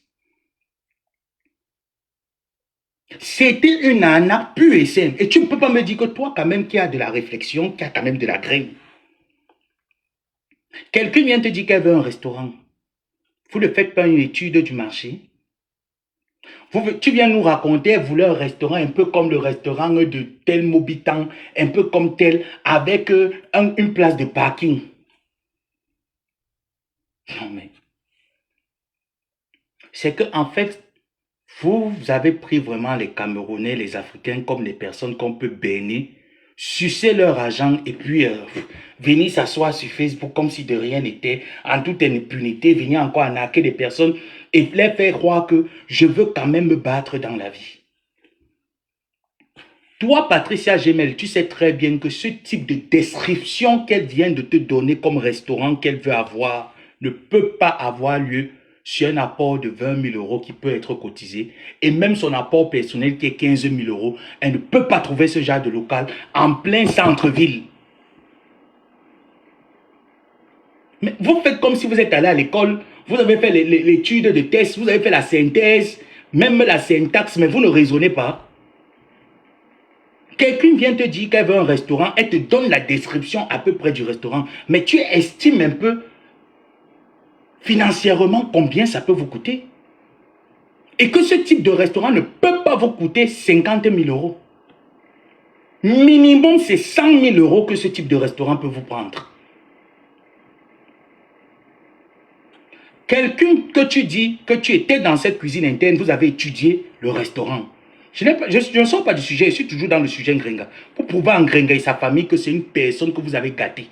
C'était une arnaque pure et simple. Et tu ne peux pas me dire que toi, quand même, qui as de la réflexion, qui as quand même de la graine. Quelqu'un vient te dire qu'elle veut un restaurant. Vous ne faites pas une étude du marché. Tu viens nous raconter, elle voulait un restaurant un peu comme le restaurant de tel Mobitan, un peu comme tel, avec une place de parking. Non mais... C'est que en fait, vous avez pris vraiment les Camerounais, les Africains comme les personnes qu'on peut bénir, sucer leur argent et puis venir s'asseoir sur Facebook comme si de rien n'était, en toute impunité, venir encore arnaquer des personnes et les faire croire que je veux quand même me battre dans la vie. Toi, Patricia Gemel, tu sais très bien que ce type de description qu'elle vient de te donner comme restaurant qu'elle veut avoir ne peut pas avoir lieu sur un apport de 20 000 euros qui peut être cotisé, et même son apport personnel qui est 15 000 euros, elle ne peut pas trouver ce genre de local en plein centre-ville. Mais vous faites comme si vous êtes allé à l'école, vous avez fait l'étude de test, vous avez fait la synthèse, même la syntaxe, mais vous ne raisonnez pas. Quelqu'un vient te dire qu'elle veut un restaurant, elle te donne la description à peu près du restaurant, mais tu estimes un peu financièrement combien ça peut vous coûter. Et que ce type de restaurant ne peut pas vous coûter 50 000 euros. Minimum, c'est 100 000 euros que ce type de restaurant peut vous prendre. Quelqu'un que tu dis que tu étais dans cette cuisine interne, vous avez étudié le restaurant. Je ne sors pas du sujet, je suis toujours dans le sujet Ngringa. Pour prouver à Ngringa et sa famille que c'est une personne que vous avez gâtée.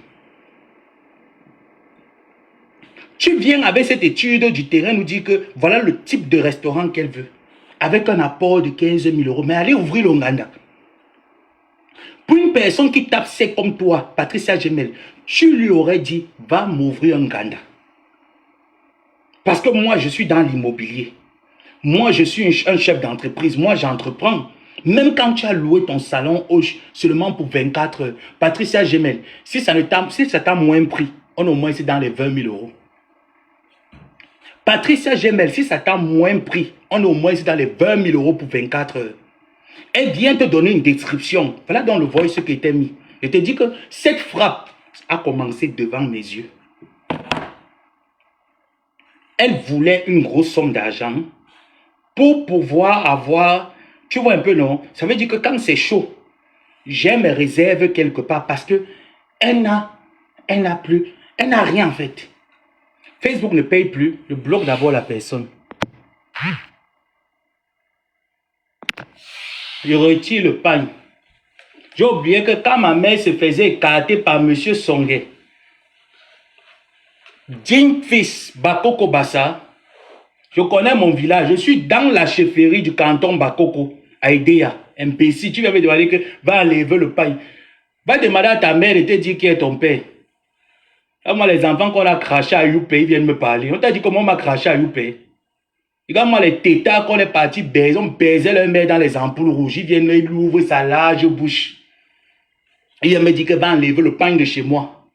Tu viens avec cette étude du terrain nous dire que voilà le type de restaurant qu'elle veut. Avec un apport de 15 000 euros. Mais allez ouvrir l'Onganda. Pour une personne qui tape sec comme toi, Patricia Gemel, tu lui aurais dit, va m'ouvrir un Nganda. Parce que moi, je suis dans l'immobilier. Moi, je suis un chef d'entreprise. Moi, j'entreprends. Même quand tu as loué ton salon seulement pour 24 heures, Patricia Gemel, si ça t'a moins pris, on au moins c'est dans les 20 000 euros. Patricia Gemel, si ça t'a moins pris, on est au moins dans les 20 000 euros pour 24 heures. Elle vient te donner une description. Voilà dans le voice qui était mis. Je te dis que cette frappe a commencé devant mes yeux. Elle voulait une grosse somme d'argent pour pouvoir avoir, tu vois un peu, non? Ça veut dire que quand c'est chaud, j'ai mes réserves quelque part parce que elle n'a rien en fait. Facebook ne paye plus, je bloque d'abord la personne. Je retire le pagne. J'ai oublié que quand ma mère se faisait écarter par M. Songué, digne fils Bakoko Bassa, je connais mon village, je suis dans la chefferie du canton Bakoko, à Edea, imbécile. Tu vas me demander que va enlever le pagne. Va demander à ta mère et te dire qui est ton père. Là, moi, les enfants qu'on a craché à Youpé, ils viennent me parler. On t'a dit comment on m'a craché à Youpé. Regarde-moi les tétards qu'on est partis baiser, on baisait leur mère dans les ampoules rouges. Ils viennent, ils lui ouvrent sa large bouche. Il me dit que va enlever le pain de chez moi.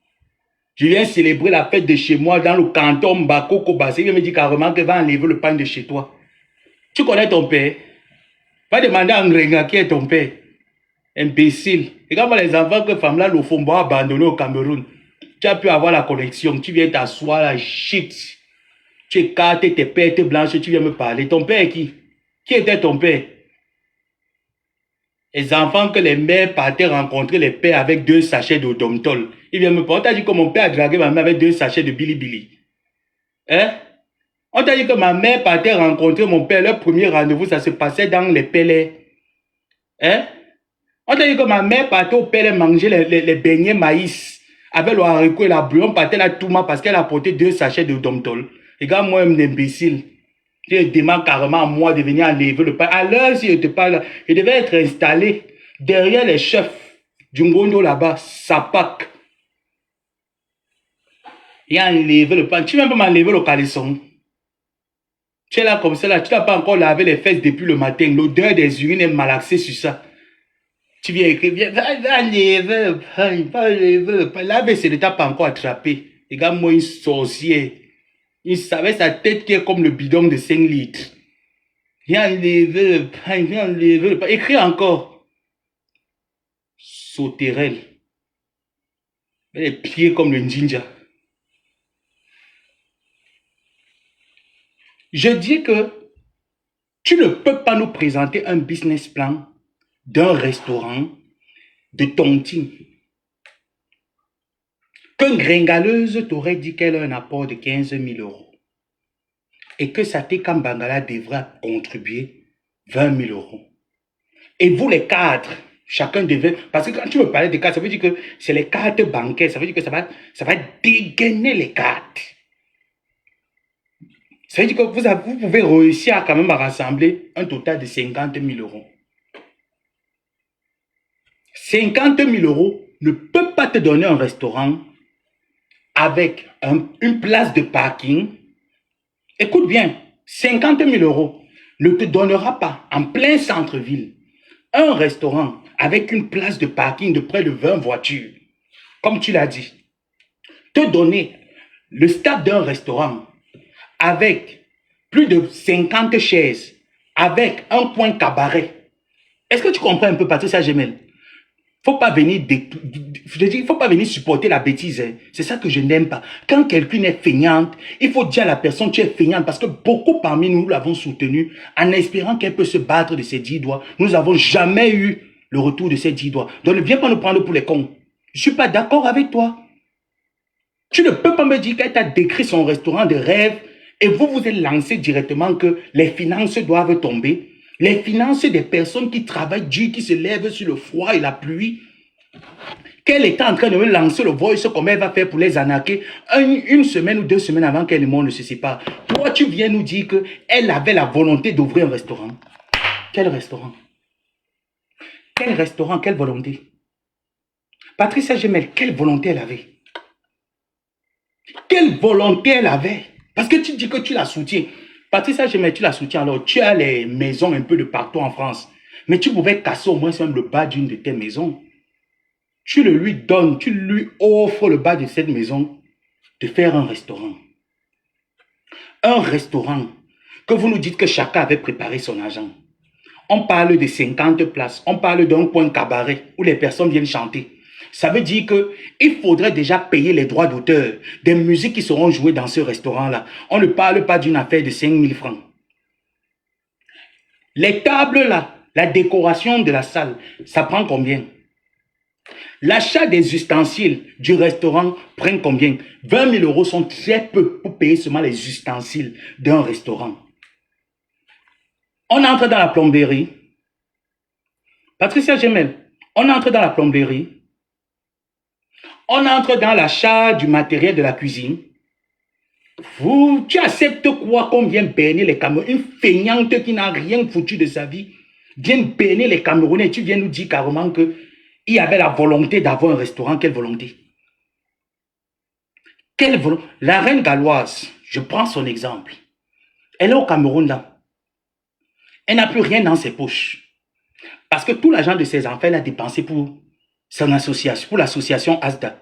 Je viens célébrer la fête de chez moi dans le canton Bakoko Bassé. Il me dit carrément que va enlever le pain de chez toi. Tu connais ton père? Va demander à Ngrenga qui est ton père. Imbécile. Regarde-moi les enfants que femme-là, le Fombo a abandonné au Cameroun. Tu as pu avoir la connexion. Tu viens t'asseoir là, shit. Tu écartes tes pères blanches, tu viens me parler. Ton père est qui? Qui était ton père? Les enfants que les mères partaient rencontrer les pères avec 2 sachets de Domtol. Ils viennent me parler. On t'a dit que mon père a dragué ma mère avec 2 sachets de Billy Billy. Hein? On t'a dit que ma mère partait rencontrer mon père. Leur premier rendez-vous, ça se passait dans les pellets. Hein? On t'a dit que ma mère partait au pellets manger les beignets maïs. Avec le haricot et la bouillon, partait la touma parce qu'elle a porté 2 sachets de Domtol. Regarde-moi, un imbécile. Tu demandes carrément à moi de venir enlever le pain. À l'heure, si je te parle, je devais être installé derrière les chefs du Ngondo là-bas, Sapak. Et enlever le pain. Tu viens pas m'enlever le caleçon. Tu es là comme ça, là. Tu n'as pas encore lavé les fesses depuis le matin. L'odeur des urines est malaxée sur ça. Tu viens écrire, va enlever le pain, va enlever le pain. Là, c'est ne t'a pas encore attrapé. Regarde-moi une sorcière. Il savait sa tête qui est comme le bidon de 5 litres. Viens enlever le pain, viens enlever le pain. Écris encore. Sauterelle. Les pieds comme le ninja. Je dis que tu ne peux pas nous présenter un business plan d'un restaurant de tontine. Que Gringaleuse t'aurait dit qu'elle a un apport de 15 000 euros et que Saté Kambangala devra contribuer 20 000 euros. Et vous les cadres, chacun devait... Parce que quand tu me parlais des cadres, ça veut dire que c'est les cartes bancaires, ça veut dire que ça va dégainer les cartes. Ça veut dire que vous pouvez réussir à quand même à rassembler un total de 50 000 euros. 50 000 euros ne peut pas te donner un restaurant avec une place de parking. Écoute bien, 50 000 euros ne te donnera pas en plein centre-ville un restaurant avec une place de parking de près de 20 voitures. Comme tu l'as dit, te donner le stade d'un restaurant avec plus de 50 chaises, avec un coin cabaret. Est-ce que tu comprends un peu, Patricia Gemel? Faut pas venir faut pas venir supporter la bêtise. Hein. C'est ça que je n'aime pas. Quand quelqu'un est feignante, il faut dire à la personne tu es feignante parce que beaucoup parmi nous l'avons soutenue en espérant qu'elle peut se battre de ses 10 doigts. Nous n'avons jamais eu le retour de ses 10 doigts. Donc ne viens pas nous prendre pour les cons. Je suis pas d'accord avec toi. Tu ne peux pas me dire qu'elle t'a décrit son restaurant de rêve et vous vous êtes lancé directement que les finances doivent tomber. Les finances des personnes qui travaillent dur, qui se lèvent sur le froid et la pluie, qu'elle est en train de me lancer le voice comme elle va faire pour les arnaquer une semaine ou 2 semaines avant qu'elle et moi ne se séparent. Toi, tu viens nous dire qu'elle avait la volonté d'ouvrir un restaurant. Quel restaurant? Quel restaurant? Quelle volonté? Patricia Gemel, quelle volonté elle avait? Quelle volonté elle avait? Parce que tu dis que tu la soutiens. Patricia Gemel, tu la soutiens, alors tu as les maisons un peu de partout en France. Mais tu pouvais casser au moins même le bas d'une de tes maisons. Tu le lui donnes, tu lui offres le bas de cette maison de faire un restaurant. Un restaurant que vous nous dites que chacun avait préparé son argent. On parle de 50 places, on parle d'un coin cabaret où les personnes viennent chanter. Ça veut dire qu'il faudrait déjà payer les droits d'auteur des musiques qui seront jouées dans ce restaurant-là. On ne parle pas d'une affaire de 5 000 francs. Les tables là, la décoration de la salle, ça prend combien? L'achat des ustensiles du restaurant prend combien? 20 000 euros sont très peu pour payer seulement les ustensiles d'un restaurant. On entre dans la plomberie. Patricia Gemel, on entre dans la plomberie. On entre dans l'achat du matériel de la cuisine. Tu acceptes quoi qu'on vienne bénir les Camerounais? Une feignante qui n'a rien foutu de sa vie vient bénir les Camerounais. Tu viens nous dire carrément qu'il y avait la volonté d'avoir un restaurant. Quelle volonté? Quelle volonté? La reine galloise, je prends son exemple. Elle est au Cameroun là. Elle n'a plus rien dans ses poches. Parce que tout l'argent de ses enfants, elle a dépensé pour son association, pour l'association ASDA.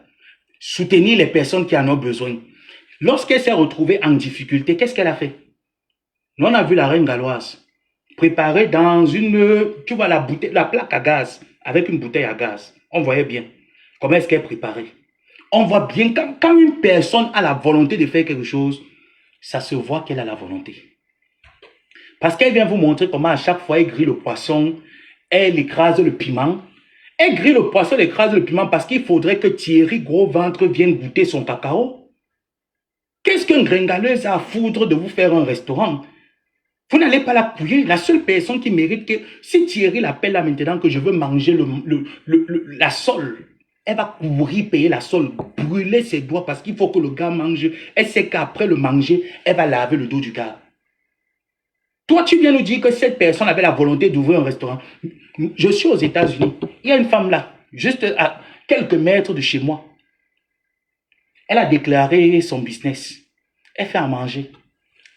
Soutenir les personnes qui en ont besoin. Lorsqu'elle s'est retrouvée en difficulté, qu'est-ce qu'elle a fait? Nous, on a vu la reine galloise préparer dans une, tu vois, la plaque à gaz, avec une bouteille à gaz. On voyait bien comment est-ce qu'elle préparait. On voit bien quand une personne a la volonté de faire quelque chose, ça se voit qu'elle a la volonté. Parce qu'elle vient vous montrer comment à chaque fois elle grille le poisson, elle écrase le piment. Elle grille le poisson, elle écrase le piment parce qu'il faudrait que Thierry Gros Ventre vienne goûter son cacao. Qu'est-ce qu'un gringaleuse a à foutre de vous faire un restaurant? Vous n'allez pas la couiller. La seule personne qui mérite que, si Thierry l'appelle là maintenant que je veux manger la sole, elle va courir payer la sole, brûler ses doigts parce qu'il faut que le gars mange. Elle sait qu'après le manger, elle va laver le dos du gars. Toi, tu viens nous dire que cette personne avait la volonté d'ouvrir un restaurant. Je suis aux États-Unis. Il y a une femme là, juste à quelques mètres de chez moi. Elle a déclaré son business. Elle fait à manger.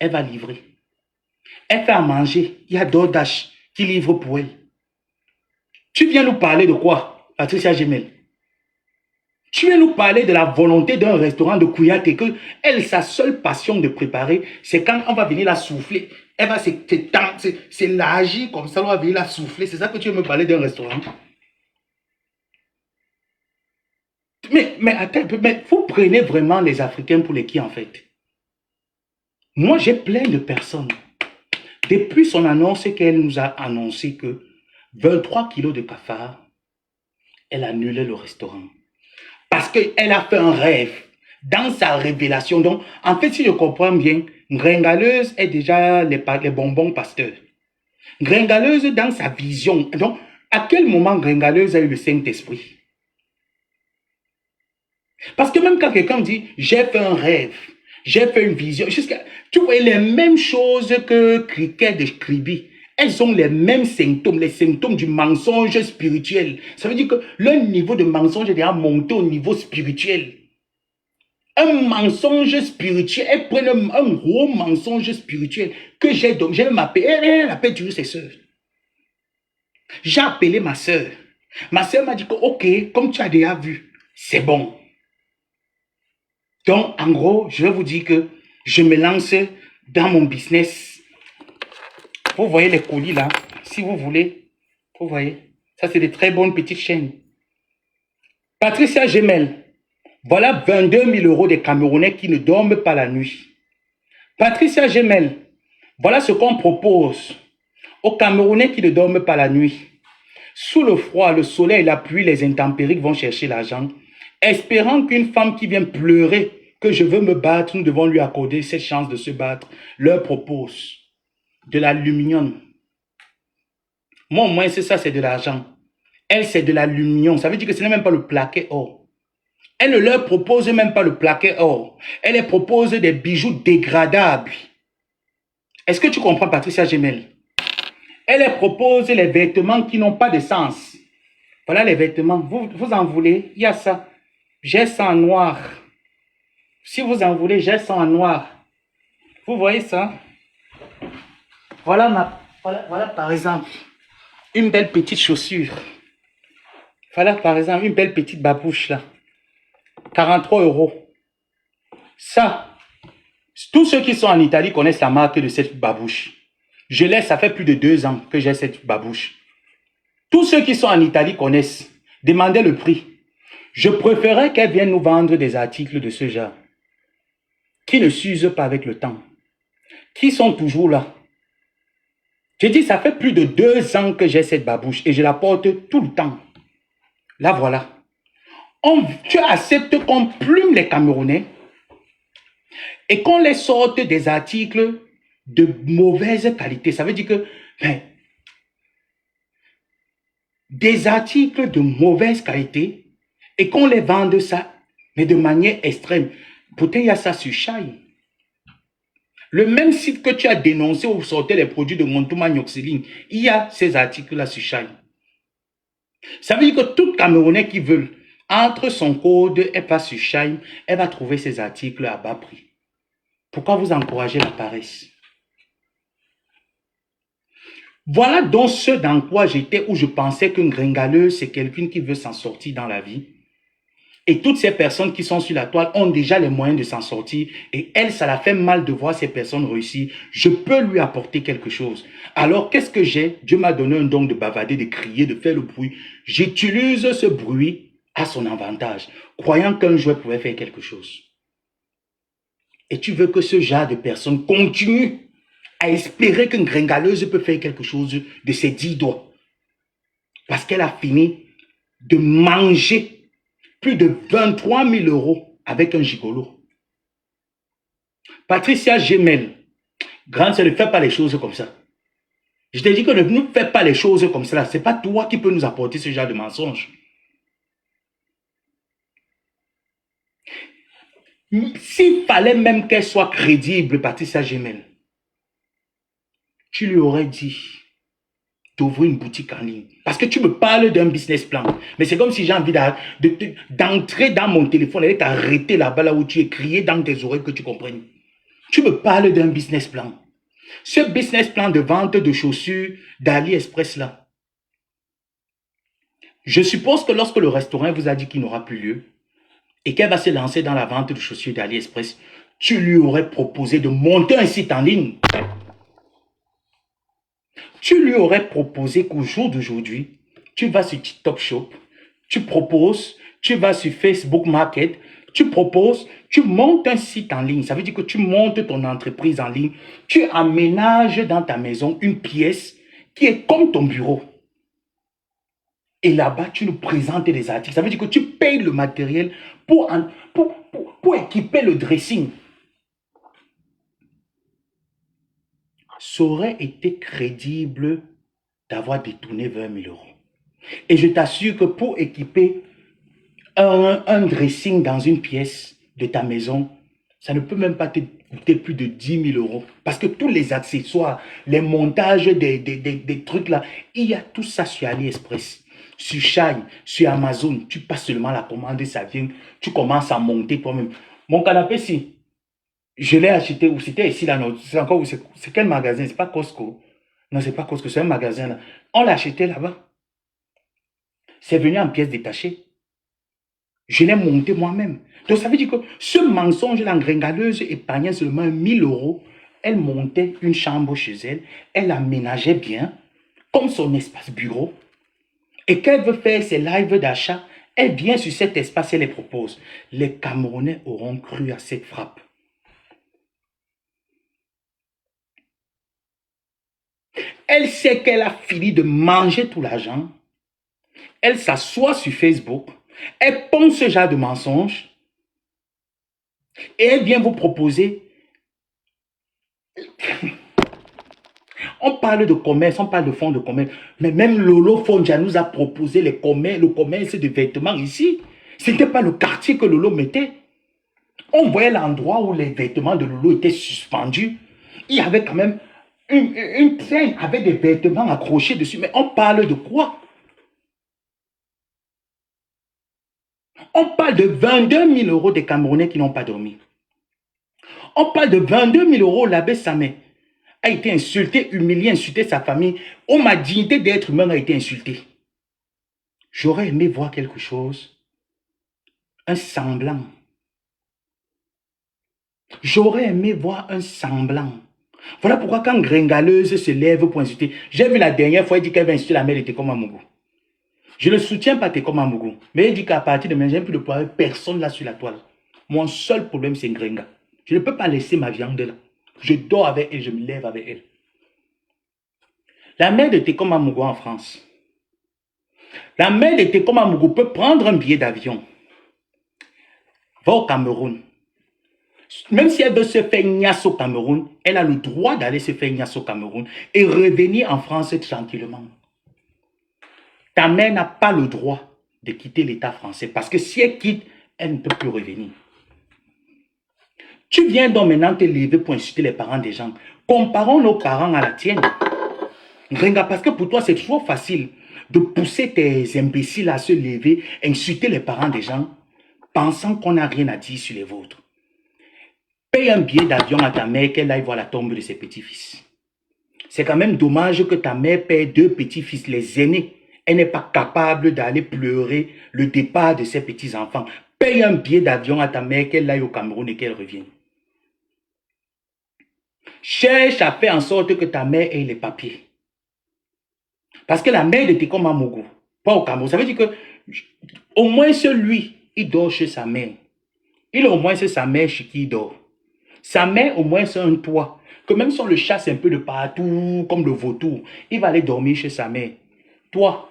Elle va livrer. Elle fait à manger. Il y a DoorDash qui livre pour elle. Tu viens nous parler de quoi, Patricia Gemel? Tu viens nous parler de la volonté d'un restaurant de Kouyaté que elle, sa seule passion de préparer, c'est quand on va venir la souffler. Elle va s'élargir comme ça, on va venir la souffler. C'est ça que tu veux me parler d'un restaurant? Mais attends un peu, mais vous prenez vraiment les Africains pour les qui en fait? Moi, j'ai plein de personnes. Depuis son annonce qu'elle nous a annoncé que 23 kilos de cafards, elle a annulé le restaurant. Parce qu'elle a fait un rêve dans sa révélation. Donc, en fait, si je comprends bien, Gringaleuse est déjà les bonbons pasteurs. Gringaleuse dans sa vision. Donc, à quel moment Gringaleuse a eu le Saint-Esprit? Parce que même quand quelqu'un dit, j'ai fait un rêve, j'ai fait une vision, tu vois, les mêmes choses que Cricket de Kribi, elles ont les mêmes symptômes, les symptômes du mensonge spirituel. Ça veut dire que le niveau de mensonge est déjà monté au niveau spirituel. Un mensonge spirituel, elles prennent un gros mensonge spirituel que j'ai donc, j'ai même appelé, elle appelle toujours ses soeurs. J'ai appelé ma soeur. Ma soeur m'a dit que, ok, comme tu as déjà vu, c'est bon. Donc, en gros, je vais vous dire que je me lance dans mon business. Vous voyez les colis là, si vous voulez. Vous voyez, ça c'est des très bonnes petites chaînes. Patricia Gemel, voilà 22 000 euros des Camerounais qui ne dorment pas la nuit. Patricia Gemel, voilà ce qu'on propose aux Camerounais qui ne dorment pas la nuit. Sous le froid, le soleil, la pluie, les intempéries vont chercher l'argent, espérant qu'une femme qui vient pleurer que je veux me battre, nous devons lui accorder cette chance de se battre, leur propose de l'aluminium. Moi, au moins, c'est ça, c'est de l'argent. Elle, c'est de l'aluminium. Ça veut dire que ce n'est même pas le plaquet or. Elle ne leur propose même pas le plaquet or. Elle leur propose des bijoux dégradables. Est-ce que tu comprends, Patricia Gemel? Elle leur propose les vêtements qui n'ont pas de sens. Voilà les vêtements. Vous en voulez? Il y a ça. J'ai ça en noir. Si vous en voulez, j'ai ça en noir. Vous voyez ça? Voilà, voilà par exemple, une belle petite chaussure. Voilà par exemple, une belle petite babouche là. 43 euros. Ça, tous ceux qui sont en Italie connaissent la marque de cette babouche. Je l'ai, ça fait plus de 2 ans que j'ai cette babouche. Tous ceux qui sont en Italie connaissent. Demandez le prix. Je préférais qu'elle vienne nous vendre des articles de ce genre, qui ne s'usent pas avec le temps, qui sont toujours là. J'ai dit, ça fait plus de 2 ans que j'ai cette babouche et je la porte tout le temps. Là, voilà. Tu acceptes qu'on plume les Camerounais et qu'on les sorte des articles de mauvaise qualité. Ça veut dire que des articles de mauvaise qualité et qu'on les vende ça, mais de manière extrême. Pourtant, il y a ça sur Chai. Le même site que tu as dénoncé où sortait les produits de Montouma Nyoxeline, il y a ces articles-là sur Chai. Ça veut dire que tout Camerounais qui veut, entre son code et passe sur Chai, elle va trouver ces articles à bas prix. Pourquoi vous encouragez la paresse? Voilà donc ce dans quoi j'étais, où je pensais qu'une gringaleuse, c'est quelqu'un qui veut s'en sortir dans la vie. Et toutes ces personnes qui sont sur la toile ont déjà les moyens de s'en sortir. Et elle, ça la fait mal de voir ces personnes réussir. Je peux lui apporter quelque chose. Alors, qu'est-ce que j'ai? Dieu m'a donné un don de bavarder, de crier, de faire le bruit. J'utilise ce bruit à son avantage, croyant qu'un jour pouvait faire quelque chose. Et tu veux que ce genre de personnes continue à espérer qu'une gringaleuse peut faire quelque chose de ses 10 doigts. Parce qu'elle a fini de manger plus de 23 000 € avec un gigolo. Patricia Gemel, grande sœur, ne fais pas les choses comme ça. Je te dis que ne fais pas les choses comme ça. Ce n'est pas toi qui peux nous apporter ce genre de mensonge. S'il fallait même qu'elle soit crédible, Patricia Gemel, tu lui aurais dit d'ouvrir une boutique en ligne. Parce que tu me parles d'un business plan. Mais c'est comme si j'ai envie d'entrer dans mon téléphone et t'arrêter là-bas, là où tu es, crié dans tes oreilles que tu comprennes. Tu me parles d'un business plan. Ce business plan de vente de chaussures d'AliExpress là, je suppose que lorsque le restaurant vous a dit qu'il n'aura plus lieu et qu'elle va se lancer dans la vente de chaussures d'AliExpress, tu lui aurais proposé de monter un site en ligne. Tu lui aurais proposé qu'au jour d'aujourd'hui, tu vas sur TikTok Shop, tu proposes, tu vas sur Facebook Market, tu proposes, tu montes un site en ligne. Ça veut dire que tu montes ton entreprise en ligne, tu aménages dans ta maison une pièce qui est comme ton bureau. Et là-bas, tu nous présentes des articles. Ça veut dire que tu payes le matériel pour équiper le dressing. Ça aurait été crédible d'avoir détourné 20 000 €. Et je t'assure que pour équiper un dressing dans une pièce de ta maison, ça ne peut même pas te coûter plus de 10 000 €. Parce que tous les accessoires, les montages des trucs là, il y a tout ça sur AliExpress, sur Shine, sur Amazon. Tu passes seulement la commande et ça vient. Tu commences à monter toi-même. Mon canapé, si je l'ai acheté, ou c'était ici, là, c'est encore, c'est quel magasin? C'est pas Costco. Non, c'est pas Costco, c'est un magasin là. On l'a acheté là-bas. C'est venu en pièces détachées. Je l'ai monté moi-même. Donc ça veut dire que ce mensonge, la gringaleuse épargnait seulement 1 000 €. Elle montait une chambre chez elle. Elle aménageait bien, comme son espace bureau. Et qu'elle veut faire ses lives d'achat, elle vient sur cet espace et les propose. Les Camerounais auront cru à cette frappe. Elle sait qu'elle a fini de manger tout l'argent. Elle s'assoit sur Facebook. Elle pense ce genre de mensonges. Et elle vient vous proposer. On parle de commerce, on parle de fonds de commerce. Mais même Lolo Fondia nous a proposé le commerce de vêtements ici. Ce n'était pas le quartier que Lolo mettait. On voyait l'endroit où les vêtements de Lolo étaient suspendus. Il y avait quand même une traîne avec des vêtements accrochés dessus. Mais on parle de quoi? On parle de 22 000 € des Camerounais qui n'ont pas dormi. On parle de 22 000 €. L'abbé Samé a été insulté, humilié, insulté sa famille. Oh, ma dignité d'être humain a été insultée. J'aurais aimé voir quelque chose. Un semblant. J'aurais aimé voir un semblant. Voilà pourquoi quand Gringaleuse se lève pour insulter, j'ai vu la dernière fois, elle dit qu'elle va insulter la mère de Tekom Amougou. Je ne soutiens pas Tekoma Mougou. Mais il dit qu'à partir de maintenant, j'ai plus de problème. Personne là sur la toile. Mon seul problème, c'est Ngrenga. Je ne peux pas laisser ma viande là. Je dors avec elle, je me lève avec elle. La mère de Tekoma Mougou en France. La mère de Tekoma Mougou peut prendre un billet d'avion. Va au Cameroun. Même si elle veut se faire niasse au Cameroun, elle a le droit d'aller se faire niasse au Cameroun et revenir en France tranquillement. Ta mère n'a pas le droit de quitter l'État français parce que si elle quitte, elle ne peut plus revenir. Tu viens donc maintenant te lever pour insulter les parents des gens. Comparons nos parents à la tienne. Parce que pour toi, c'est trop facile de pousser tes imbéciles à se lever, insulter les parents des gens, pensant qu'on n'a rien à dire sur les vôtres. Paye un billet d'avion à ta mère qu'elle aille voir la tombe de ses petits-fils. C'est quand même dommage que ta mère paye 2 petits-fils, les aînés. Elle n'est pas capable d'aller pleurer le départ de ses petits-enfants. Paye un billet d'avion à ta mère qu'elle aille au Cameroun et qu'elle revienne. Cherche à faire en sorte que ta mère ait les papiers. Parce que la mère de Tekoma Mougou, pas au Cameroun, ça veut dire que au moins celui, il dort chez sa mère. Il a au moins c'est sa mère chez qui il dort. Sa mère, au moins, c'est un toit. Que même si on le chasse un peu de partout, comme le vautour, il va aller dormir chez sa mère. Toi,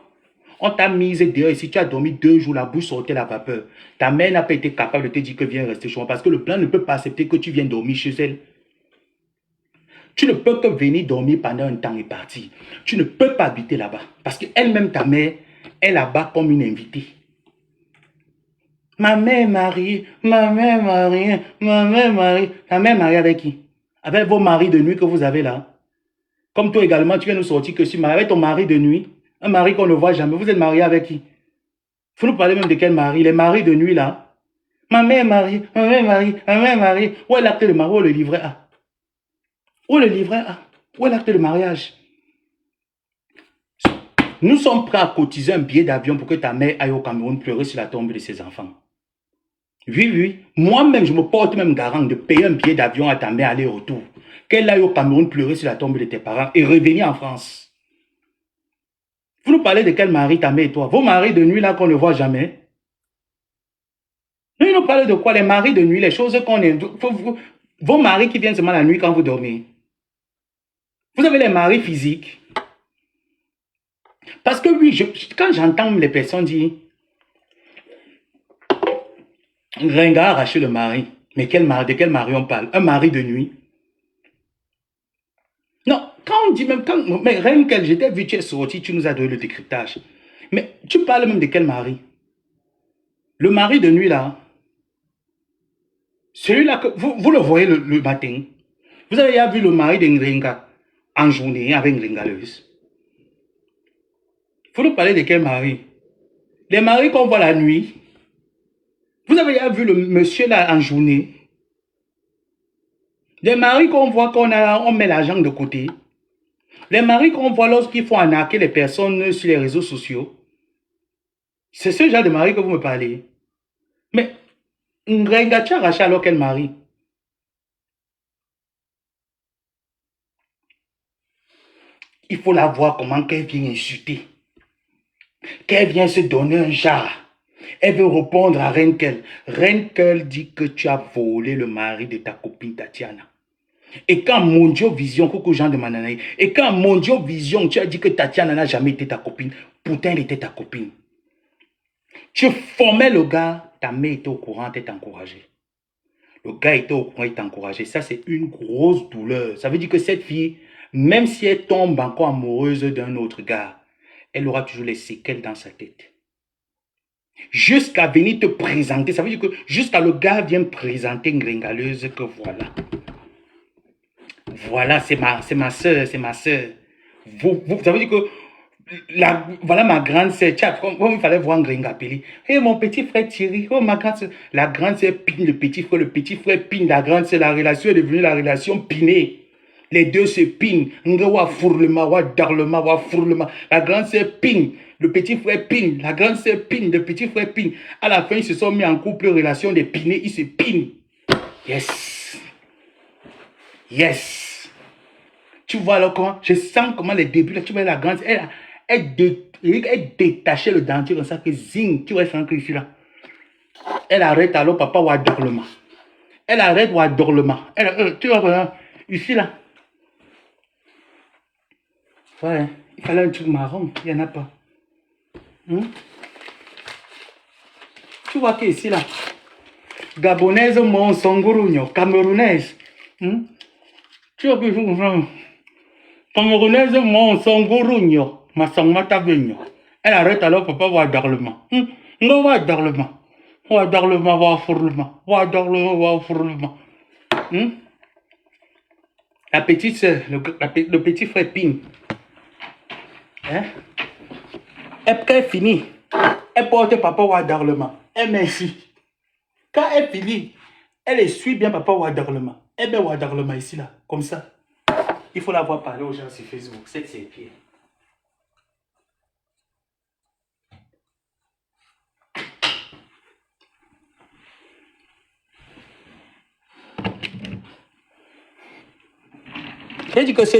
on t'a mise dehors et si tu as dormi 2 jours, la bouche sortait la vapeur. Ta mère n'a pas été capable de te dire que viens rester chez moi parce que le blanc ne peut pas accepter que tu viennes dormir chez elle. Tu ne peux que venir dormir pendant un temps et partir. Tu ne peux pas habiter là-bas parce qu'elle-même, ta mère, est là-bas comme une invitée. Ma mère mariée, ma mère mariée, ma mère mariée. Ta mère mariée avec qui? Avec vos maris de nuit que vous avez là. Comme toi également, tu viens nous sortir que si avec ton mari de nuit, un mari qu'on ne voit jamais. Vous êtes marié avec qui? Vous nous parlez même de quel mari? Les maris de nuit là. Ma mère mariée, ma mère mariée, ma mère mariée. Où est l'acte de mariage? Où est le livret A? Où est le livret A? Où est l'acte de mariage? Nous sommes prêts à cotiser un billet d'avion pour que ta mère aille au Cameroun pleurer sur la tombe de ses enfants. Oui, oui. Moi-même, je me porte même garant de payer un billet d'avion à ta mère aller-retour. Qu'elle aille au Cameroun pleurer sur la tombe de tes parents et revenir en France. Vous nous parlez de quel mari, ta mère et toi? Vos maris de nuit là qu'on ne voit jamais. Nous nous parlons de quoi? Les maris de nuit, les choses qu'on est... Vos maris qui viennent seulement la nuit quand vous dormez. Vous avez les maris physiques. Parce que oui, quand j'entends les personnes dire Renga a arraché le mari. Mais de quel mari on parle? Un mari de nuit. Non, quand on dit même... mais Renga, j'étais vu, tu es sorti, tu nous as donné le décryptage. Mais tu parles même de quel mari? Le mari de nuit là. Celui-là que vous le voyez le matin. Vous avez déjà vu le mari de Ngrenga en journée avec Ngrengaleuse. Vous nous parlez de quel mari? Les maris qu'on voit la nuit. Vous avez déjà vu le monsieur là en journée? Les maris qu'on voit on met l'argent de côté. Les maris qu'on voit lorsqu'il faut arnaquer les personnes sur les réseaux sociaux. C'est ce genre de mari que vous me parlez. Mais Ngrenga, tu as arraché alors quel mari? Il faut la voir comment qu'elle vient insulter. Qu'elle vient se donner un jar. Elle veut répondre à Renkel. Renkel dit que tu as volé le mari de ta copine Tatiana. Et quand Mondio Vision, coucou Jean de Mananaï, et quand Mondio Vision, tu as dit que Tatiana n'a jamais été ta copine, pourtant elle était ta copine. Tu formais le gars, ta mère était au courant, elle t'encourageait. Le gars était au courant, il t'encourageait. Ça, c'est une grosse douleur. Ça veut dire que cette fille, même si elle tombe encore amoureuse d'un autre gars, elle aura toujours les séquelles dans sa tête. Jusqu'à venir te présenter, ça veut dire que jusqu'à le gars vient présenter une Ngrengaleuse que voilà. Voilà, c'est ma soeur, c'est ma soeur. Ça veut dire que voilà ma grande sœur. Comme il fallait voir Ngrenga Peli. Hey, mon petit frère Thierry, oh ma grande sœur. La grande sœur pine le petit frère pine la grande sœur. La relation est devenue la relation pinée. Les deux se pinent. Ngawa fourlema, wa darlema, wa fourlema. La grande sœur pine. Le petit frère pine. La grande sœur pine. Le petit frère pine. À la fin, ils se sont mis en couple, relation des pinés. Ils se pinent. Yes. Yes. Tu vois là comment, je sens comment les débuts, là, tu vois la grande, Elle détachait le dentier comme ça que zing, tu vois, Franck ici là. Elle arrête alors papa Wadorlema. Elle arrête Wadorlema. Tu vois, ici là. Ouais, il fallait un truc marron, il n'y en a pas. Tu vois que ici là. Gabonaise, mon songurunyo, camerounaise. Tu vois que je comprends. Camerounaise, mon songurunyo, ma sangmata venyo. Elle arrête alors papa Wadorlema. Non, Wadorlema. Wadorlema, Wadorlema. Wadorlema, Wadorlema. La petite soeur, le petit frère Ping. Hein? Elle, quand elle finit, elle porte papa Wadorlema. Elle merci. Quand elle finit, elle essuie bien papa Wadorlema. Elle met Wadorlema ici là, comme ça. Il faut la voir parler aux gens sur Facebook. C'est ses pieds. J'ai dit que c'est